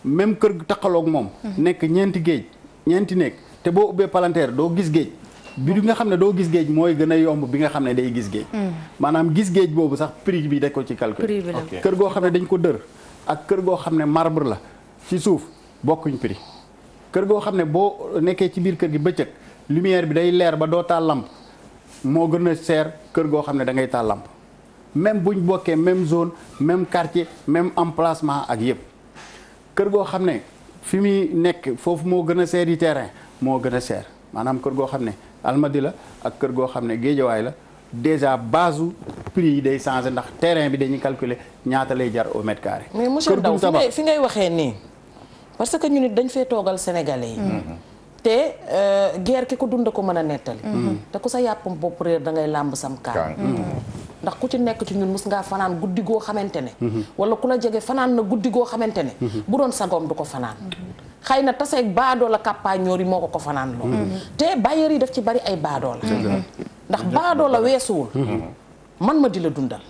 même kër gu taqaloog moom. nekk ñeenti néeg te boo ubbee palanteer doo gis géej bi nga xam ne doo gis géej mooy gën a yomb bi nga xam ne day gis géej. maanaam gis géej boobu sax prix bi da ko ci calculer. kër goo xam ne dañ ko dër ak kër goo xam ne marbre la ci suuf bokkuñ prix. kër goo xam ne boo nekkee ci biir kër gi bëccëg lumière bi day leer ba doo taal lampe moo gën a cher kër goo xam ne da ngay taal lampe même buñ bokkee même zone même quartier même emplacement ak yëpp. kër goo xam ne fi muy nekk foofu moo gën a cher yi terrain moo gën a cher maanaam kër goo xam ne Almadi la ak kër goo xam ne Géejawaay la déjà base prix yi day changé ndax terrain bi dañuy calculer ñaata lay jar au mètre carré. mais monsieur Ndao fi ngay waxee nii parce que ñu nit dañ fee toogal sénégalais yi. te guerre ki ko dund ko mën a nettali. te ku sa yàppam bopp réer da ngay làmb sam kaan. ndax ku ci nekk ci ñun mus ngaa fanaan guddi goo xamante ne. wala ku la jege fanaan na guddi goo xamante ne. bu doon sagoom du ko fanaan. xëy na taseeg baadoo la kàppaañoor yi moo ko fanaan loolu. te bailleurs yi daf ci bari ay baadoo la. ndax baadoo la weesuwul. man ma di la dundal.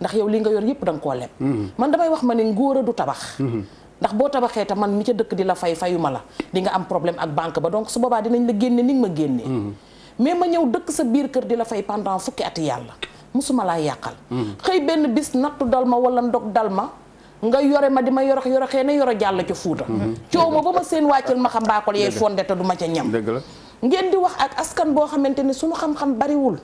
ndax yow li nga yor yëpp da nga koo leb. man damay wax ma ne ngóor a du tabax. ndax boo tabaxee te man mi ca dëkk di la fayuma la di nga am problème ak banque ba donc su boobaa dinañ la génne ni nga ma génnee. mais ma ñëw dëkk sa biir kër di la fay pendant fukki ati yàlla musuma laa yàqal. xëy benn bis nattu dal ma wala ndog dal ma nga yore ma di ma yoroxee ne yoro jàll ca fuuta. coow ma ba ma seen wàccal ma xam mbaakol yee fonde te du ma ca ñam. dëgg la ngeen di wax ak askan boo xamante ne suñu xam-xam bariwul.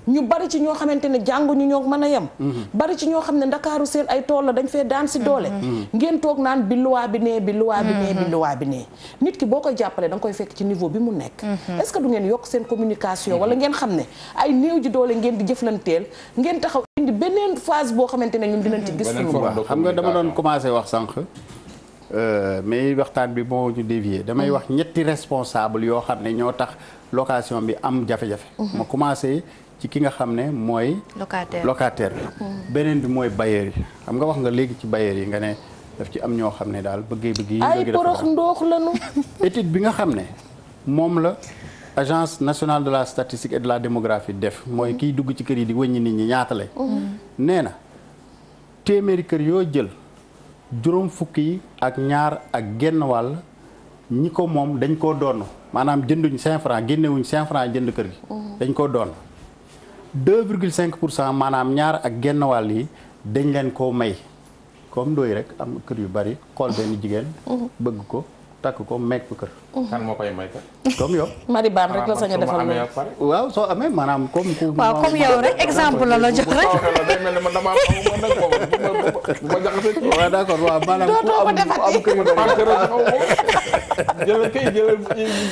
ñu bari ci ñoo xamante ne jànguñu ñoo mën a yem. bari ci ñoo xam ne ndakaaru seen ay tool la dañ fee daan si doole. ngeen toog naan bi luwaa bi nee bi luwaa bi nee bi luwaa bi nee nit ki boo koy jàppale da nga koy fekk ci niveau bi mu nekk. est-ce que du ngeen yokk seen communication wala ngeen xam ne ay néew ji doole ngeen di jëflanteel ngeen taxaw indi beneen phase boo xamante ne ñun dinañ ci gis suñu bopp. xam nga dama doon commencé wax sànq mais waxtaan bi moo ñu dévier damay wax ñetti responsable yoo xam ne ñoo tax location bi am jafe-jafe. ma commencé ci ki nga xam ne mooy locataire bi beneen bi mooy bailleur yi xam nga wax nga léegi ci bailleur yi nga ne daf ci am ñoo xam ne daal bëgg yi ay porox ndoox lañu. étude bi nga xam ne moom la agence nationale de la statistique et de la démographie def mooy kiy dugg ci kër yi di wëññi nit ñi ñaata lay nee na téeméeri kër yoo jël juróom fukk yi ak ñaar ak genn wàll ñi ko moom dañ koo doon maanaam jënduñ 5 francs génnewuñ 5 francs jënd kër gi dañ koo doon 2,5% maanaam ñaar ak genn wàll yi dañ leen koo may comme ndooy rek am kër yu bari xool benn jigéen bëgg ko takk ko meeg ko kër. kan moo koy may kat. comme yow. Mari Baan rek la sañ a defal loolu. waaw soo amee maanaam comme. waaw comme yow rek exemple la jox rek. day mel ni man damaa xamuma nag moom bu ma jaxasee. waaw d'accord waaw maanaam ku am kër yu jëlal kay jëlal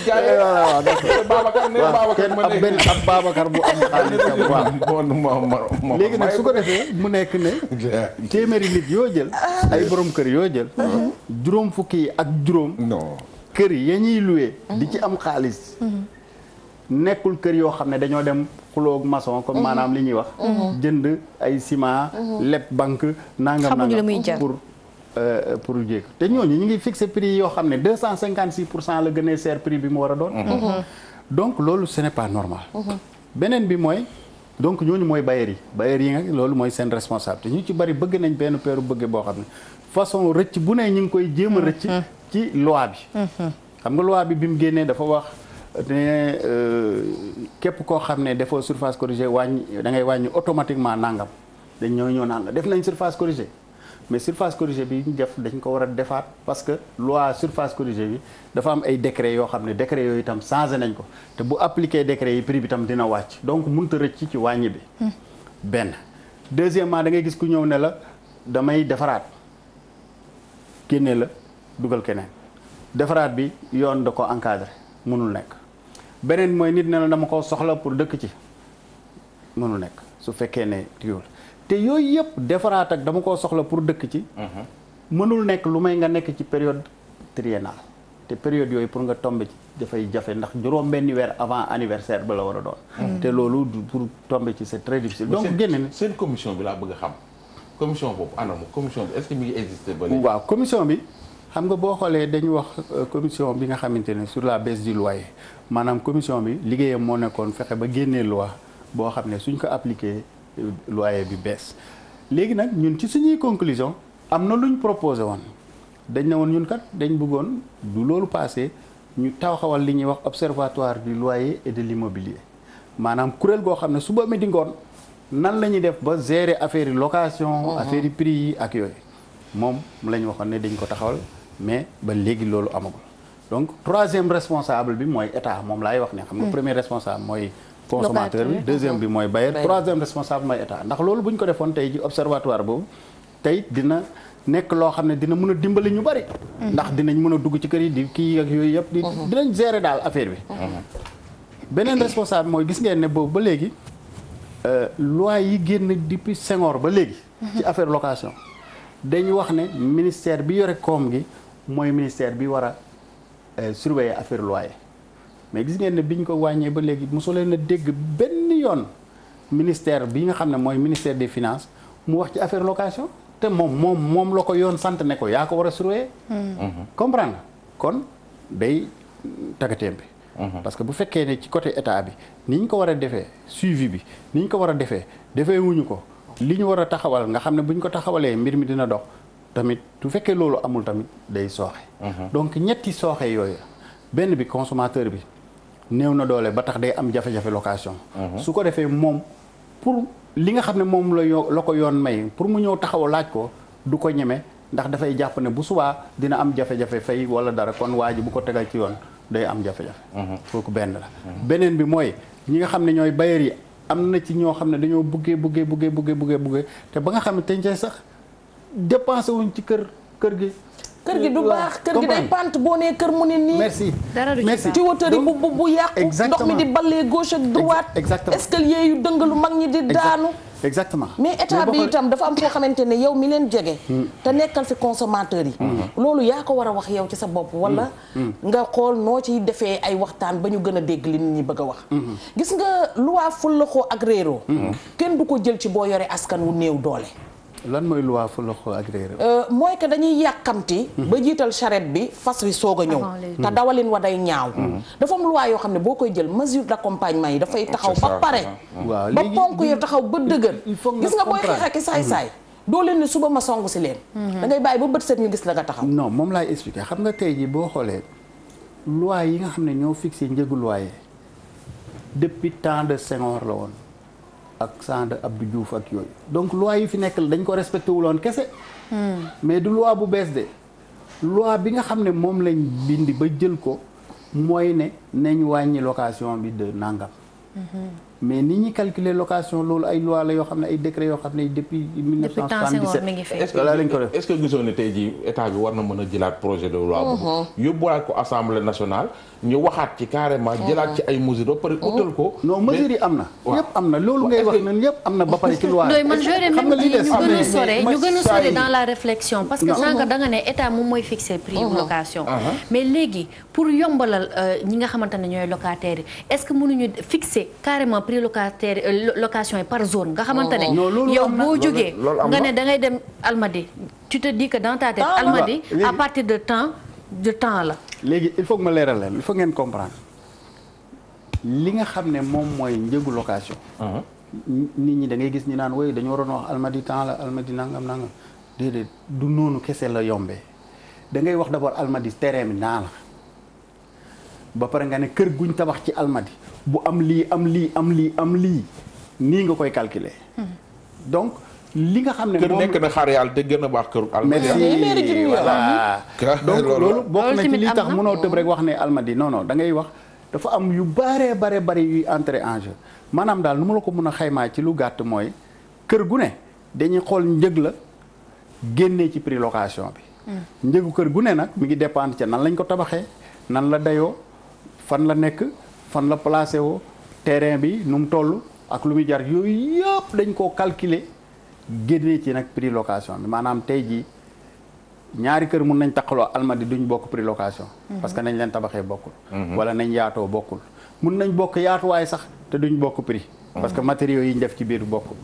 jaay. waaw d'accord kenn ab benn ab Babacar bu am xaalis waaw. léegi nag su ko defee mu nekk ne. téeméeri nit yoo jël. ay borom kër yoo jël. juróom fukki ak juróom. kër yi ya ñuy loué di ci am xaalis nekkul kër yoo xam ne dañoo dem xuloog maçon comme maanaam li ñuy wax jënd ay ciment leb banque nangam pour jéeg te ñooñu ñu ngi fixé prix yoo xam ne 256% la gën a cher prix bi mu war a doon donc loolu ce n'est pas normal beneen bi mooy donc ñooñu mooy bailleurs yi nga loolu mooy seen responsabilité ñu ci bari bëgg nañ benn peeru bëgge boo xam ne façon rëcc bu ne ñu ngi koy jéem a rëcc ci loi bi xam nga loi bi mu génnee dafa wax ne képp koo xam ne defoo surface corrigée wàññi da ngay wàññi automatiquement nangam dañ ñëw naan la def nañ surface corrigée mais surface corrigée bi ñu def dañ ko war a defaat parce que loi surface corrigée bi dafa am ay décret yoo xam ne décret yooyu itam changé nañ ko te bu appliqué décret yi prix bi itam dina wàcc donc mënut a rëcc ci wàññi bi benn deuxièmement da ngay gis ku ñëw ne la damay defaraat génne la dugal keneen defaraat bi yoon da ko encadré mënul nekk beneen mooy nit ne la dama ko soxla pour dëkk ci mënul nekk su fekkee ne tiwul te yooyu yëpp defaraat ak dama koo soxla pour dëkk ci mënul nekk lu may nga nekk ci période triennale te période yooyu pour nga tomber ci dafay jafe ndax juróom benni weer avant anniversaire ba la war a doon te loolu pour tomber ci c'est très difficile donc génne na seen commission bi laa bëgg a xam commission boobu anam commission bi est-ce que mi ngi existé ba léegi waaw commission bi xam nga boo xoolee dañu wax commission bi nga xamante ne sur la baisse du loyer maanaam commission bi liggéeyam moo nekkoon fexe ba génnee loi boo xam ne suñ ko appliqué loyer bi bees léegi nag ñun ci suñuy conclusion am na luñ proposé woon dañ ne woon ñun kat dañ bëggoon du loolu passé ñu taxawal li ñuy wax observatoire du loyer et de l'immobilier maanaam kuréel goo xam ne suba mi di ngoon nan la ñuy def ba gérer affaire yi location affaire yi prix yi ak yooyu moom la ñu waxoon ne dañ ko taxawal mais ba léegi loolu amagul donc troisième responsable bi mooy état moom laay wax ne xam nga premier responsable mooy consommateur bi deuxième bi mooy bailleur troisième responsable mooy état ndax loolu bu ñu ko defoon tey ji observatoire boobu tey dina nekk loo xam ne dina mën a dimbali ñu bari ndax dinañ mën a dugg ci kër yi di kii ak yooyu yëpp dinañ gérer daal affaire bi beneen responsable mooy gis ngeen ne boobu ba léegi loi yi génn depuis Senghor ba léegi ci affaire location dañu wax ne ministère bi yore koom gi mooy ministère bi war a surveiller affaire loyer mais gis ngeen ne biñ ko wàññee ba léegi mosoo leen a dégg benn yoon ministère bi nga xam ne mooy ministère des finances mu wax ci affaire location te moom la ko yoon sant ne ko yaa ko war a surveiller comprendre kon day tagateem bi parce que bu fekkee ne ci côté état bi ni ñu ko war a defee suivi bi ni ñu ko war a defee wuñu ko li ñu war a taxawal nga xam ne bu ñu ko taxawalee mbir mi dina dox tamit bu fekkee loolu amul tamit day sooxe donc ñetti sooxe yooyu benn bi consommateur bi néew na doole ba tax day am jafe-jafe location su ko defee moom pour li nga xam ne moom la ko yoon may pour mu ñëw taxaw laaj ko du ko ñeme ndax dafay jàpp ne bu subaa dina am jafe-jafe fay wala dara kon waa ji bu ko tegal ci yoon day am jafe-jafe kooku benn la beneen bi mooy ñi nga xam ne ñooy bailleurs yi am na ci ñoo xam ne dañoo buggee te ba nga xam ne teñ cay sax dépensé wuñ ci kër gi du baax kër gi day pant boo nee kër mu ne nii merci ci tuyauterie bu yàqu ndox mi di ballee gauche ak droite exactement escalier yu dëngalu mag ñi di daanu exactement mais état bi itam dafa am foo xamante ne yow mi leen jege te nekkal fi consommateur yi loolu yaa ko war a wax yow ci sa bopp wala nga xool noo ciy defee ay waxtaan ba ñu gën a dégg li nit ñi bëgg a wax gis nga loi fullaxoo ak réeroo kenn du ko jël ci boo yore askan wu néew doole lan mooy loi fullaxoo ak réeroo mooy que dañuy yàkkamti ba jiital charrette bi fas wi soog a ñëw te dawalin wa day ñaaw dafa am loi yoo xam ne boo koy jël mesure d'accompagnement yi dafay taxaw ba pare ba ponk yi taxaw ba dëgër gis nga booy xeex ak saay-saay doo leen ne suba ma song si leen da ngay bàyyi ba bët set ñu gis la nga taxaw non moom laay expliquer xam nga tey ji boo xoolee loi yi nga xam ne ñoo fixé njëgu loyer depuis temps de Senghor la woon ak sang de Abdou Diouf ak yooyu donc loi yi fi nekk dañ ko respecté wuloon kese mais du loi bu bees de loi bi nga xam ne moom lañ bindi ba jël ko mooy ne nañ wàññi location bi de nangam mais ni ñuy calculer location loolu ay loi la yoo xam ne ay décret yoo xam ne depuis 1977 lañ ko def est-ce que gisoon ne tey jii état bi war na mën a jëlaat projet de loi boobu yóbbuwaat ko assemblée nationale ñu waxaat ci carrément jëlaat ci ay mesures ba pare utal ko non mesures yi am na yëpp am na loolu ngay wax nan yëpp am na ba pare ci loi man j'aurais même dit ñu gën a sore dans la réflexion parce que sànq da nga ne état moom mooy fixer prix location mais léegi pour yombalal ñi nga xamante ne ñooy locataires yi est-ce que mënuñu fixer carrément prix locataire location yi par zone nga xamante ne yow boo jógee nga ne da ngay dem Almadies tu te dis que dans ta tête Almadies à partir de temps la léegi il faut que ma leeral leen il faut ngeen comprendre li nga xam ne moom mooy njëgu location nit ñi da ngay gis ñu naan woy dañu waroon wax Almadies temps la Almadies nangam déedéet du noonu kese la yombee da ngay wax d'abord Almadies terrain bi naa la ba pare nga ne kër guñ tabax ci Almadies bu am lii nii nga koy calculer donc li nga xam ne kër nekk na xaar yàlla te gën a baax kër Almadies voilà donc loolu bokk na ci li tax mënoo tëb rek wax ne Almadies non da ngay wax dafa am yu bare yuy entrer en jeu maanaam daal nu ma la ko mën a xaymaa ci lu gàtt mooy kër gu ne dañuy xool njëg la génnee ci prix location bi njëgu kër gu ne nag mi ngi dépendre ca nan lañ ko tabaxee nan la dayoo fan la nekk fan la placé woo terrain bi nu mu toll ak lu muy jar yooyu yëpp dañ koo calculer génnee ci nag prix location bi maanaam tey jii ñaari kër mun nañ taqaloo Almadies duñ bokk prix location parce que nañ leen tabaxee bokkul wala nañ yaatoo bokkul mun nañ bokk yaatuwaay sax te duñ bokk prix parce que matériaux yi ñu def ci biir bokkul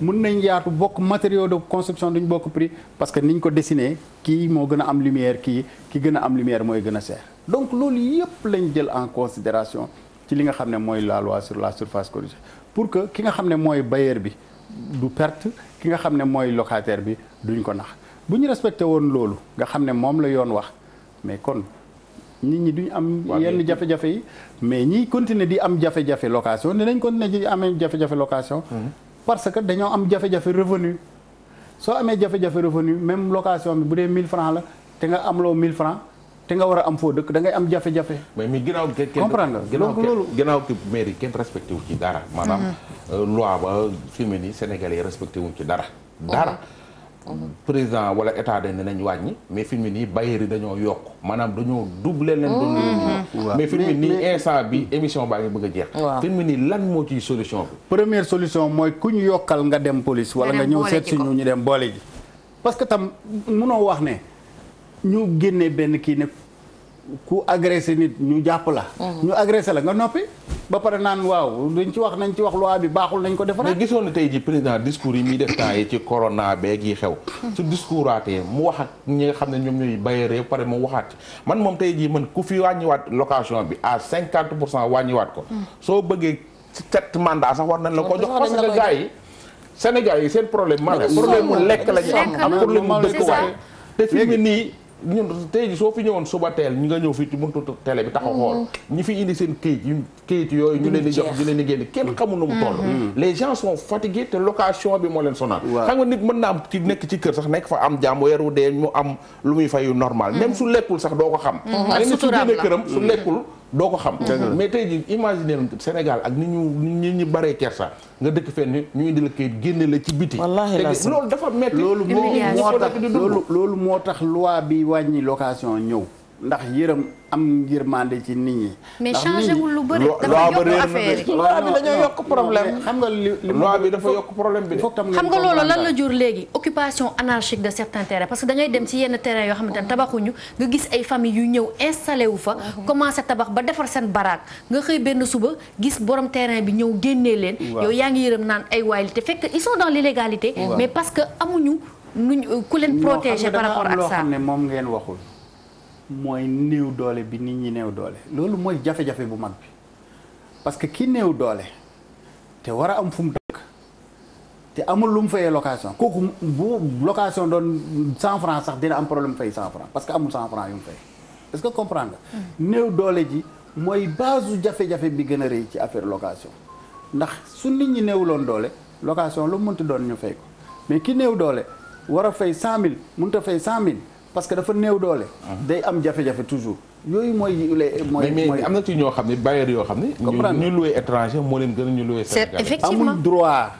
mun nañ yaatu bokk matériaux de construction duñ bokk prix parce que niñ ko dessiné kii moo gën a am lumière ki gën a am lumière mooy gën a cher donc loolu yëpp lañ jël en considération ci li nga xam ne mooy la loi sur la surface corrigée pour que ki nga xam ne mooy bailleur bi du perte ki nga xam ne mooy locataire bi duñ ko nax bu ñu respecté woon loolu nga xam ne moom la yoon wax mais kon nit ñi duñ am yenn jafe-jafe yi mais ñiy continuer di am jafe-jafe location dinañ continuer di amee jafe-jafe location parce que dañoo am jafe-jafe revenu soo amee jafe-jafe revenu même location bi bu dee 1000 francs la te nga am loo 1000 francs te nga war a am foo dëkk da ngay am jafe-jafe. mais mi ginnaaw comprendre nga donc loolu ginnaaw ki mairie kenn respecté wu ci dara. maanaam loi ba fi mu ne nii Sénégalais yi respecté wuñ ci dara. dara président wala état dañ ne nañ wàññi mais fi mu ne nii bailleurs yi dañoo yokk maanaam dañoo doubler leen doon leen mais fi mu ne nii instant bi émission baa ngi bëgg a jeex. fi mu ne nii lan moo ciy solution bi. première solution mooy ku ñu yokkal nga dem police wala nga ñëw seet si ñu dem boole ji. parce que tam munoo wax ne. ñu génnee benn kii ne ku agressé nit ñu jàpp la. ñu agressé la nga noppi ba pare naan waaw dañ ci wax nañ ci wax loi bi baaxul nañ ko defaraat. mais gisoon na tey ji président discours yi muy def temps yi ci corona beeg yi xew. su discours aatee mu wax ak ñi nga xam ne ñoom ñooy bailleurs ba pare mu waxaat man moom tey jii man ku fi wàññiwaat location bi à 50% wàññiwaat ko. soo bëggee 7 mandats sax war nañ la ko jox parce que gars yi Sénégal yi seen problème maanaam problème mu lekk la ñu am problème mu dëkkuwaay te fi mu nii ñun tey ji soo fi ñëwoon suba teel ñu nga ñëw fii ci buntu télé bi taxaw xool ñi fi indi seen këyit yooyu ñu leen di jox ñu leen di génne kenn xamul nu mu toll les gens sont fatigués te location bi moo leen sonal xam nga nit mën na am ci nekk ci kër sax nekk fa am jàmm weeru dee mu am lu muy fayu normal même su lekkul sax doo ko xam nit su génne këram su lekkul doo ko xam mais tey ji imaginer Sénégal ak ni ñu baree kersa nga dëkk fenn ñu indi la këyit génne la ci biti loolu dafa metti loolu moo tax loi bi wàññi location ñëw ndax yërëm am yërmande ci nit ñi. mais changé wul lu bëri dafa yokk affaire yi. loi bi dañoo yokk problème. xam nga li loi bi dafa yokk problème bi de. xam nga loolu lan la jur léegi occupation anarchique de certains terrains parce que da ngay dem ci yenn terrain yoo xamante ne tabaxuñu nga gis ay famille yu ñëw installé wu fa. commencé tabax ba defar seen baraak nga xëy benn suba gis borom terrain bi ñëw génnee leen. yow yaa ngi yërëm naan ay waay li te fekk ils sont dans l'illégalité mais parce que amuñu nuñ ku leen protéger par rapport ak ça. loo xam ne moom ngeen waxul. mooy néew doole bi nit ñi néew doole loolu mooy jafe-jafe bu mag bi parce que ki néew doole te war a am fu mu dëkk te amul lu mu fayee location kooku bu location doon 100 francs sax dina am problème fay 100 francs parce que amul 100 francs yu mu fay est-ce que comprendre nga néew doole ji mooy base u jafe-jafe bi gën a rëy ci affaire location ndax su nit ñi néewuloon doole location lu mu mënti doon ñu fay ko mais ki néew doole war a fay 100000 mënut a fay 100000 parce que dafa néew doole. day am jafe-jafe toujours. yooyu mooy am na ci ñoo xam ne bailleurs yoo xam ne. ñu loué étranger moo leen gën a ñu loué sénégalais. effectivement amul droit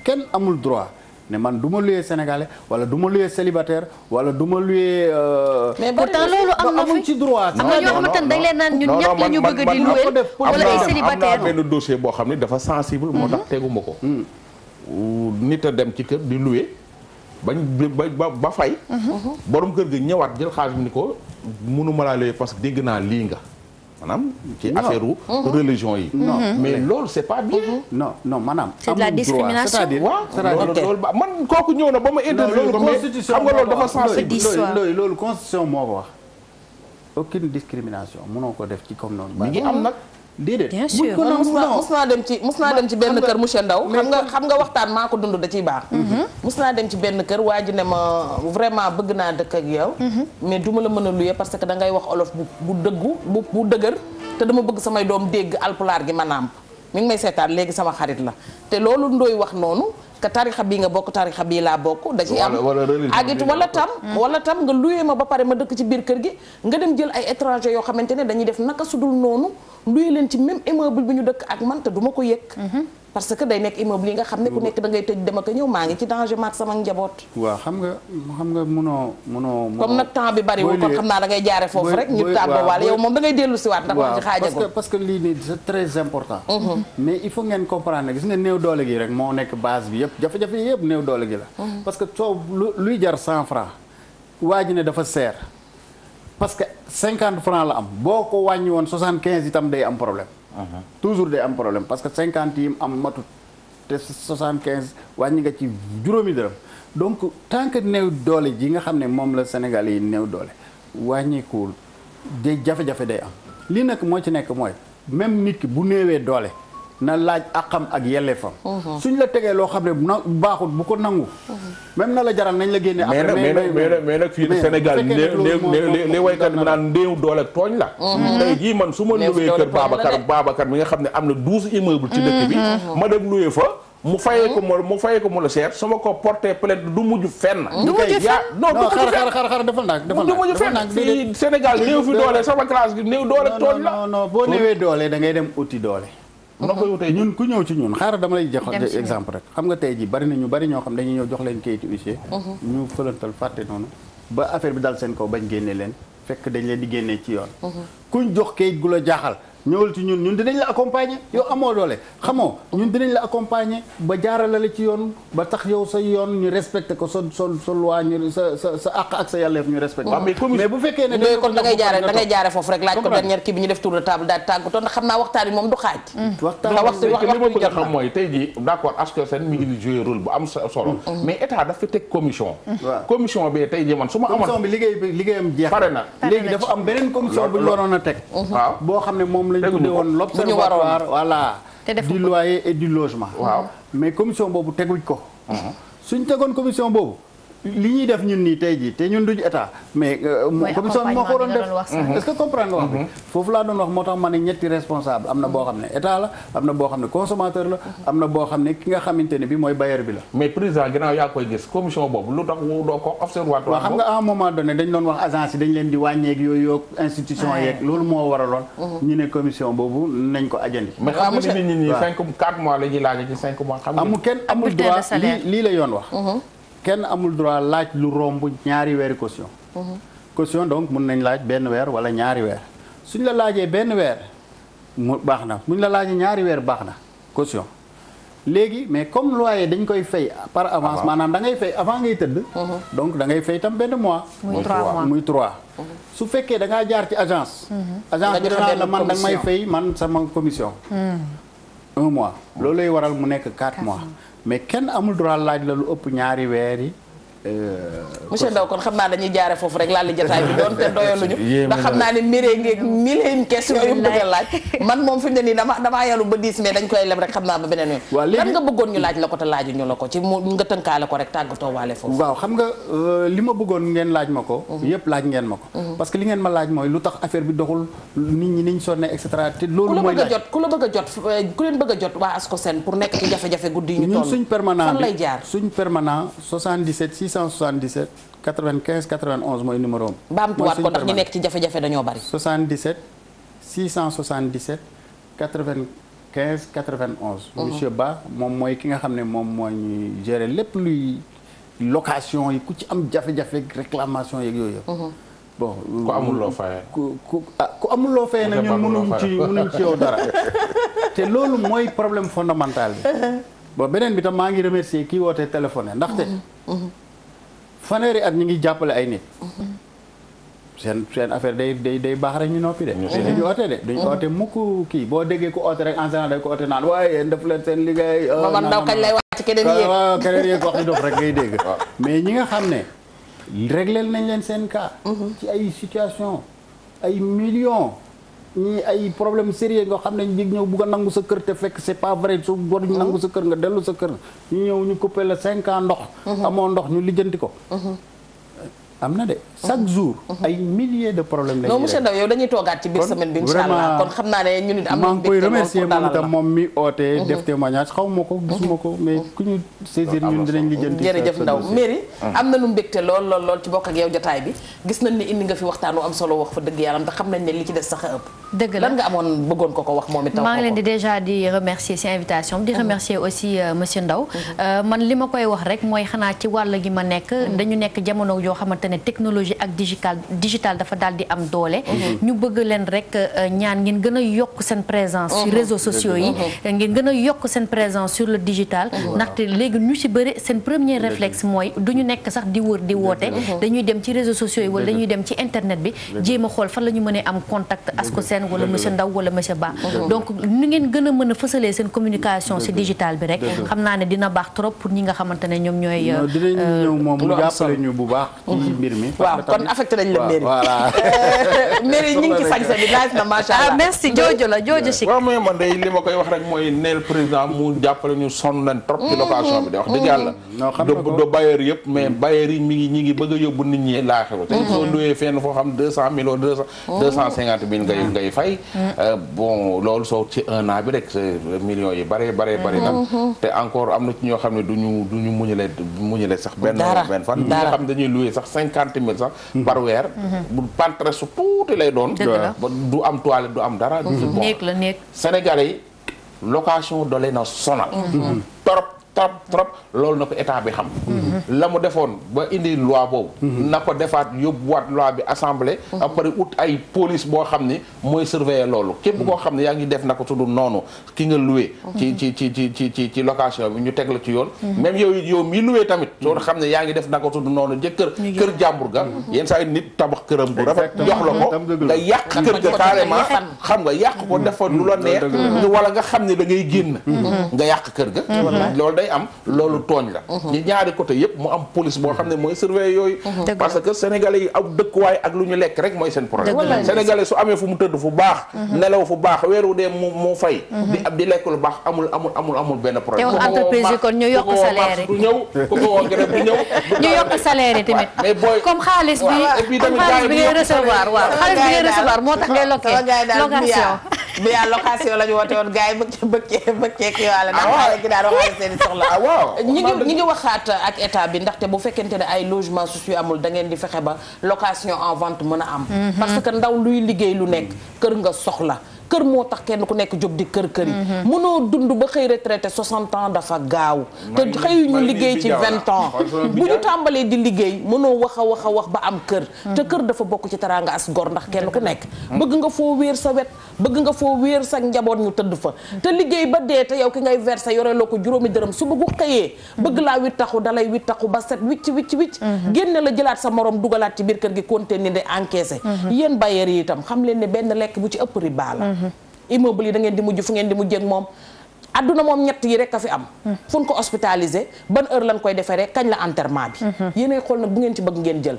kenn amul droit ne man du ma loué sénégalais wala du ma loué célibataire wala du ma loué. mais pourtant loolu am na fi ci droit. am na ñoo xamante ne dañ leen naan ñun ñett la ñu bëgg di loué wala ay célibataire am na benn dossier boo xam ne dafa sensible. moo tax teguma ko. nit a dem ci kër di loué. ba fay. borom kër gi ñëwaat jël xaalis bi ni ko mënuma laa loué parce que dégg naa lii nga maanaam. ci affaire religion yi. mais loolu c'est pas bien. non maanaam. c'est de la discrimination c'est-à-dire loolu ba man kooku ñëw na ba ma interview ko mais xam nga loolu dafa sensible. loolu constitution moo ko wax. aucune discrimination mënoo ko def ci comme noonu. mi ngi am nag. déedéet bien sûr mus naa dem ci benn kër monsieur Ndaw xam nga waxtaan maa ko dund da ciy baax mus naa dem ci benn kër waa ji ne ma vraiment bëgg naa dëkk ak yow mais du ma la mën a luye parce que da ngay wax olof bu dëggu bu dëgër te dama bëgg samay doom dégg alpulaar gi ma nàmp mi ngi may seetaan léegi sama xarit la te loolu ndooy wax noonu que tarixa bii nga bokk tarixa bii laa bokk da ci am agit wala tam nga luyee ma ba pare ma dëkk ci biir kër gi nga dem jël ay étranger yoo xamante ne dañuy def naka sudul noonu luyee leen ci même immeuble bi ñu dëkk ak man te du ma ko yëg parce que day nekk immeuble yi nga xam ne ku nekk da ngay tëj dem ak ñëw maa ngi ci danger maak sama njaboot waaw xam nga mënoo comme nag temps bi bariwul kon xam naa da ngay jaare foofu rek ñu tàggoo waale yow moom da ngay dellu siwaat ndax wax ci xaajagul parce que lii nii c'est très important mais il faut ngeen comprendre gis nga néew doole gi rek moo nekk base bi yëpp jafe-jafe yi yëpp néew doole gi la parce que soo luy jar 100 francs waa ji ne dafa seer parce que 50 francs la am boo ko wàññi woon 75 itam day am problème toujours day am problème parce que 50 yi am matut te 75 wàññi nga ci juróomi dërëm donc tant que néew doole ji nga xam ne moom la Sénégal yi néew doole wàññikuwul day jafe-jafe day am lii nag moo ci nekk mooy même nit ki bu néewee doole na laaj àqam ak yelleefam. suñ la tegee loo xam ne baaxut bu ko nangu. même na la jaral nañ la génne. mais nag fii Sénégal li waykat bi naan néew doole tooñ la. tey jii man su ma luwee kër Babacar mi nga xam ne am na 12 immeubles ci dëkk bi. ma dem luwee fa. mu fayee ko mu la seet su ma ko porté plainte du mujj fenn. du mujj fenn non xar defal naa du mujj fenn fii Sénégal néew fi doole sama classe gi néew doole tooñ la. non boo néewee doole da ngay dem uti doole. noo koy wutee ñun ku ñëw ci ñun xaaral dama lay jox exemple rek. xam nga tey ji bari na ñu bari ñoo xam dañuy ñëw jox leen kayitu huissier. ñu fëlantal fàtte noonu ba affaire bi dal seen kaw bañ génne leen fekk dañ leen di génnee ci yoon. kuñ jox kayit gu la jaaxal. ñëwal ci ñun dinañ la accompagner yow amoo doole xamoo ñun dinañ la accompagner ba jaarale la ci yoon ba tax yow sa yoon ñu respecté ko sa loi ñu sa àq ak sa yàlleef ñu respecté. mais bu fekkee ne kon da ngay jaare foofu rek laaj ko dernière kii bi ñu def tour de table daal tàggatoo ndax xam naa waxtaan bi moom du xaaj. li ma bëgg a xam mooy tey jii d'accord Ascosen mi ngi jouer rôle bu am solo. mais état dafa teg commission. commission bi tey jii man su ma amoon. commission bi liggéeyam jeex pare na léegi dafa am beneen commission bu ñu waroon a teg. boo xam ne moom lañ tuddee woon l'observatoire voilà du loyer et du logement. waaw mais commission boobu teguñ ko. suñ tegoon commission boobu li ñuy def ñun nii tey jii te ñun duñu état mais commission bi moo ko waroon def est-ce que comprendre nga wax bi foofu laa doon wax moo tax ma ne ñetti responsable am na boo xam ne état la am na boo xam ne consommateur la am na boo xam ne ki nga xamante ne bi mooy bailleur bi la. mais président ginnaaw yaa koy gis commission boobu lu tax doo ko observatoire. waaw xam nga à un moment donné dañ doon wax agence yi dañ leen di wàññeek yooyu institution yeeg loolu moo waraloon ñu ne commission boobu nañ ko ajandi. mais xam nga nit ñi 4 mois la ñuy laaj ci 5 mois. xam nga amul kenn amul droit lii la yoon wax. kenn amul droit laaj lu romb ñaari weeri caution. caution donc mun nañ laaj benn weer wala ñaari weer suñ la laajee benn weer mu baax na buñ la laajee ñaari weer baax na caution. léegi mais comme loyer dañ koy fay par avance maanaam da ngay fay avant ngay tëdd. donc da ngay fay tam benn mois. muy 3 su fekkee da ngaa jaar ci agence. agence bi danaa la man da nga may fay man sama commission. 1 mois loolu lay waral mu nekk 4 mois. mais kenn amul droit laaj la lu ëpp ñaari weer yi. monsieur Ndao kon xam naa dañuy jaare foofu rek laal li jotaay bi doon te doyaluñu ndax xam naa ne miree ngeeg mille question yu bëgg a laaj man moom fi mu ne nii damaa yalu ba 10 mais dañ koy lem rek xam naa ba beneen yoon. waaw léegi lan nga bëggoon ñu laaj la ko te laaju ñu la ko ci mu nga tënkaale ko rek tàggatoo waale foofu. waaw xam nga li ma bëggoon ngeen laaj ma ko. yëpp laaj ngeen ma ko. parce que li ngeen ma laaj mooy lu tax affaire bi doxul nit ñi niñ sonne et cetera te loolu mooy laaj ku leen bëgg a jot waa Ascosen pour nekk ci jafe-jafe guddi yi ñu toll. ñun suñ permanent fan lay jaar suñ permanent 77 677 95 91 mooy numéro am. baamtuwaat ko ndax ñi nekk ci jafe-jafe dañoo bari. 77 677 95 91. monsieur Ba moom mooy ki nga xam ne moom moo ñuy gérer lépp luy location yi ku ci am jafe-jafe réclamation yeeg yooyu yëpp. bon ku amul loo fayee. ku amul loo fayee nag ñun mënuñ ci yow dara te loolu mooy problème fondamental bi. bon beneen bi tam maa ngi remercier kii wootee téléphoné ndaxte. fanweeri at ñu ngi jàppale ay nit. seen affaire day baax rek ñu noppi de. duñu oote de duñu oote mukk kii boo déggee ku oote rek en général day ko oote naan waaye def leen seen liggéey. Momar Ndao kañ lay wàcc keneen yéeg. waaw keneen yéeg wax di dof rek ngay dégg. mais ñi nga xam ne réglé nañ leen seen cas. ci ay situation ay millions. ñii ay problème sérieux nga xam ne ñu ñëw bugg a nangu sa kër te fekk c'est pas vrai su war ñu nangu sa kër nga dellu sa kër ñu ñëw ñu coupé la 5 ans ndox amoo ndox ñu lijjanti ko am na de chaque jour ay milliers de problèmes lañuy non monsieur Ndao yow dañuy toogaat ci biir semaine bi incha allah kon xam naa ne ñu nit am maa ngi koy remercier moom itam moom mi ootee def témoignage xaw ma ko gisuma ko mais ku ñu saisir ñun dinañ lijjanti jërëjëf Ndao Merry am nañu mbégte lool ci bokk ak yow jotaay bi gis nañ ne indi nga fi waxtaan wu am solo wax fa dëgg yàlla ndax xam nañ ne li ci des sax a ëpp dëgg la lan nga amoon bëggoon ko wax moom itam maa ngi leen di déjà di remercier ci invitation di remercier aussi monsieur Ndao man li ma koy wax rek mooy xanaa ci wàll gi ma nekk dañu nekk jamono yoo xamante ne technologie ak digital dafa daal di am doole ñu bëgg leen rek ñaan ngeen gën a yokk seen présence sur réseaux sociaux yi ngeen gën a yokk seen présence sur le digital ndaxte léegi ñu ci bëri seen premier réflexe mooy du ñu nekk sax di wër di woote dañuy dem ci réseaux sociaux yi wala dañuy dem ci internet bi jéem a xool fan la ñu mënee am contact Ascosen wala monsieur Ndao wala monsieur Ba donc nu ngeen gën a mën a fësalee seen communication ci digital bi rek xam naa ne dina baax trop pour ñi nga xamante ne ñoom ñooy dinañ ñëw moom mu jàppale ñu bu baax mbir mi. waaw kon affecté nañ la mairie. voilà. mairie ñu ngi ci sañse bi laaj na macha allah. merci Jojo la Jojo Chic. waaw mais man day li ma koy wax rek mooy neel président mu jàppale ñu sonn nañ trop ci location bi de wax dëgg yàlla. non xam nga ko do bailleurs yëpp mais bailleurs yi ñi ngi bëgg a yóbbu nit ñi laaxewu te soo loué fenn foo xam 200 000 250 000 ngay fay. bon loolu soo ci un an bi rek millions yi bare nag te encore am na ci ñoo xam ne duñu muñale sax benn fan ñi nga xam dañuy loué sax 50 000 sax par weer bu pantre su tuuti lay doon ba du am toilette du am dara néeg la néeg Sénégalais yi location doole na sonal trop loolu na ko état bi xam la mu defoon ba indi loi boobu na ko defaat yóbbuwaat loi bi assemblée après ut ay police boo xam ni mooy surveiller loolu képp koo xam ne yaa ngi def na ko tudd noonu ki nga loué ci location bi ñu teg la ci yoon même yow mi loué tamit soo xam ne yaa ngi def na ko tudd noonu kër jàmbur ga yenn saa yi nit tabax këram bu rafet jox la ko nga yàq kër ga carrément xam nga yàq ko defa lu la neex wala nga xam ne da ngay génn nga yàq kër ga loolu day am loolu tooñ la ñi ñaari côté yëpp mu am police boo xam ne mooy surveiller yooyu parce que sénégalais yi am dëkkuwaay ak lu ñu lekk rek mooy seen problème sénégalais su amee fu mu tëdd fu baax nelaw fu baax weeru dee mu fay di lekk lu baax amul benn problème te wax entreprise yi kon ñu yokk salaire du ñëw ku ko wax grève du ñëw ñu yokk salaire yi tamit mais booy comme xaalis bi ngay recevoir xaalis bi ngay recevoir moo tax ngay location bi yaa location la ñu woote woon gars yi bëccee ki wàlla ndax xale gi daan waxal seen soxla ñi ngi waxaat ak état bi ndaxte bu fekkente ne ay logements sociaux amul da ngeen di fexe ba location en vente mën a am parce que ndaw luy liggéey lu nekk kër nga soxla kër moo tax kenn ku nekk jóg di kër yi mënoo dund ba xëy retraité 60 ans dafa gaaw te xëyu ñu liggéey ci 20 ans bu ñu tàmbalee di liggéey mënoo wax a wax ba am kër te kër dafa bokk ci teraanga as gor ndax kenn ku nekk bëgg nga foo wéer sa wet bëgg nga foo wéer sa njaboot ñu tëdd fa te liggéey ba dee te yow ki ngay versé yore loo ko juróomi dërëm su bëggu xëyee bëgg laa wittaxu dalay wittaxu ba set wicc génne la jëlaat sa morom dugalaat ci biir kër gi continuer di encaissé yéen bailleurs yi itam xam leen ne benn lekk bu ci ëpp riba la immeuble yi da ngeen di mujj fu ngeen di mujjee ak moom adduna moom ñett yi rek a fi am fu ñu ko hospitalisé ban heure lañ koy defee rek kañ la enterrement bi yéenay xool nag bu ngeen ci bëgg ngeen jël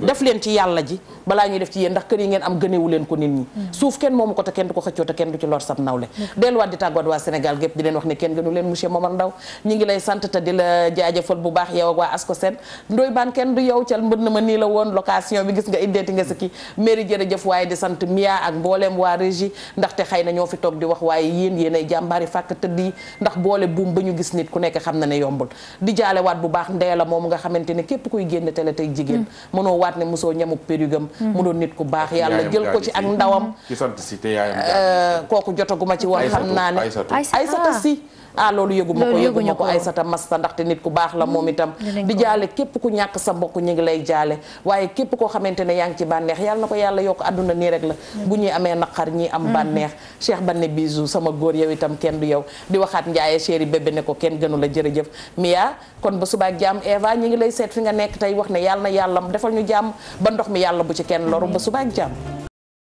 def leen ci yàlla ji balaa ñuy def ci yéen ndax kër yi ngeen am gënewu leen ko nit ñi suuf kenn moomu ko te kenn du ko xëccoo te kenn du ci lor sab nawle delluwaat di tàggoot waa Sénégal gépp di leen wax ne kenn gënu leen monsieur Momar Ndao ñi ngi lay sant te di la jaajëfal bu baax yow ak waa ASCOSEN ndoy baan kenn du yow cal mbën na ma nii la woon location bi gis nga indeeti nga sa ki mairie jërëjëf waaye di sant Mia ak mbooleem waa régie ndaxte xëy na ñoo fi toog di wax waaye yéenay jàmbaari fàkk tëdd yi ndax boole buum ba ñu gis nit ku nekk xam na ne yombul di jaale waat bu baax Ndeela moom nga xamante ne képp kuy génn télé tey jigéen mënoo waat ne mosoo ñamuk pérugam mu doon nit ku baax yàlla jël ko ci ak ndawam kooku jotaguma ci woon xam naa ne Aysata Si loolu yëguma ko Aysata Masta ndaxte nit ku baax la moom itam di jaale képp ku ñàkk sa mbokk ñu ngi lay jaale waaye képp koo xamante ne yaa ngi ci bànneex yàlla na ko yàlla yokk àdduna nii rek la bu ñuy amee naqar ñi am bànneex Cheikh Banne bisou sama góor yow itam kenn du yow di waxaat Ndiaye chéri bébé ne ko kenn gënu la jërëjëf Mia kon ba subaak jàmm Eva ñi ngi lay seet fi nga nekk tey wax ne yàlla na yàlla defal ñu jàmm ba ndox mi yàlla bu ci kenn loru ba subaak jàmm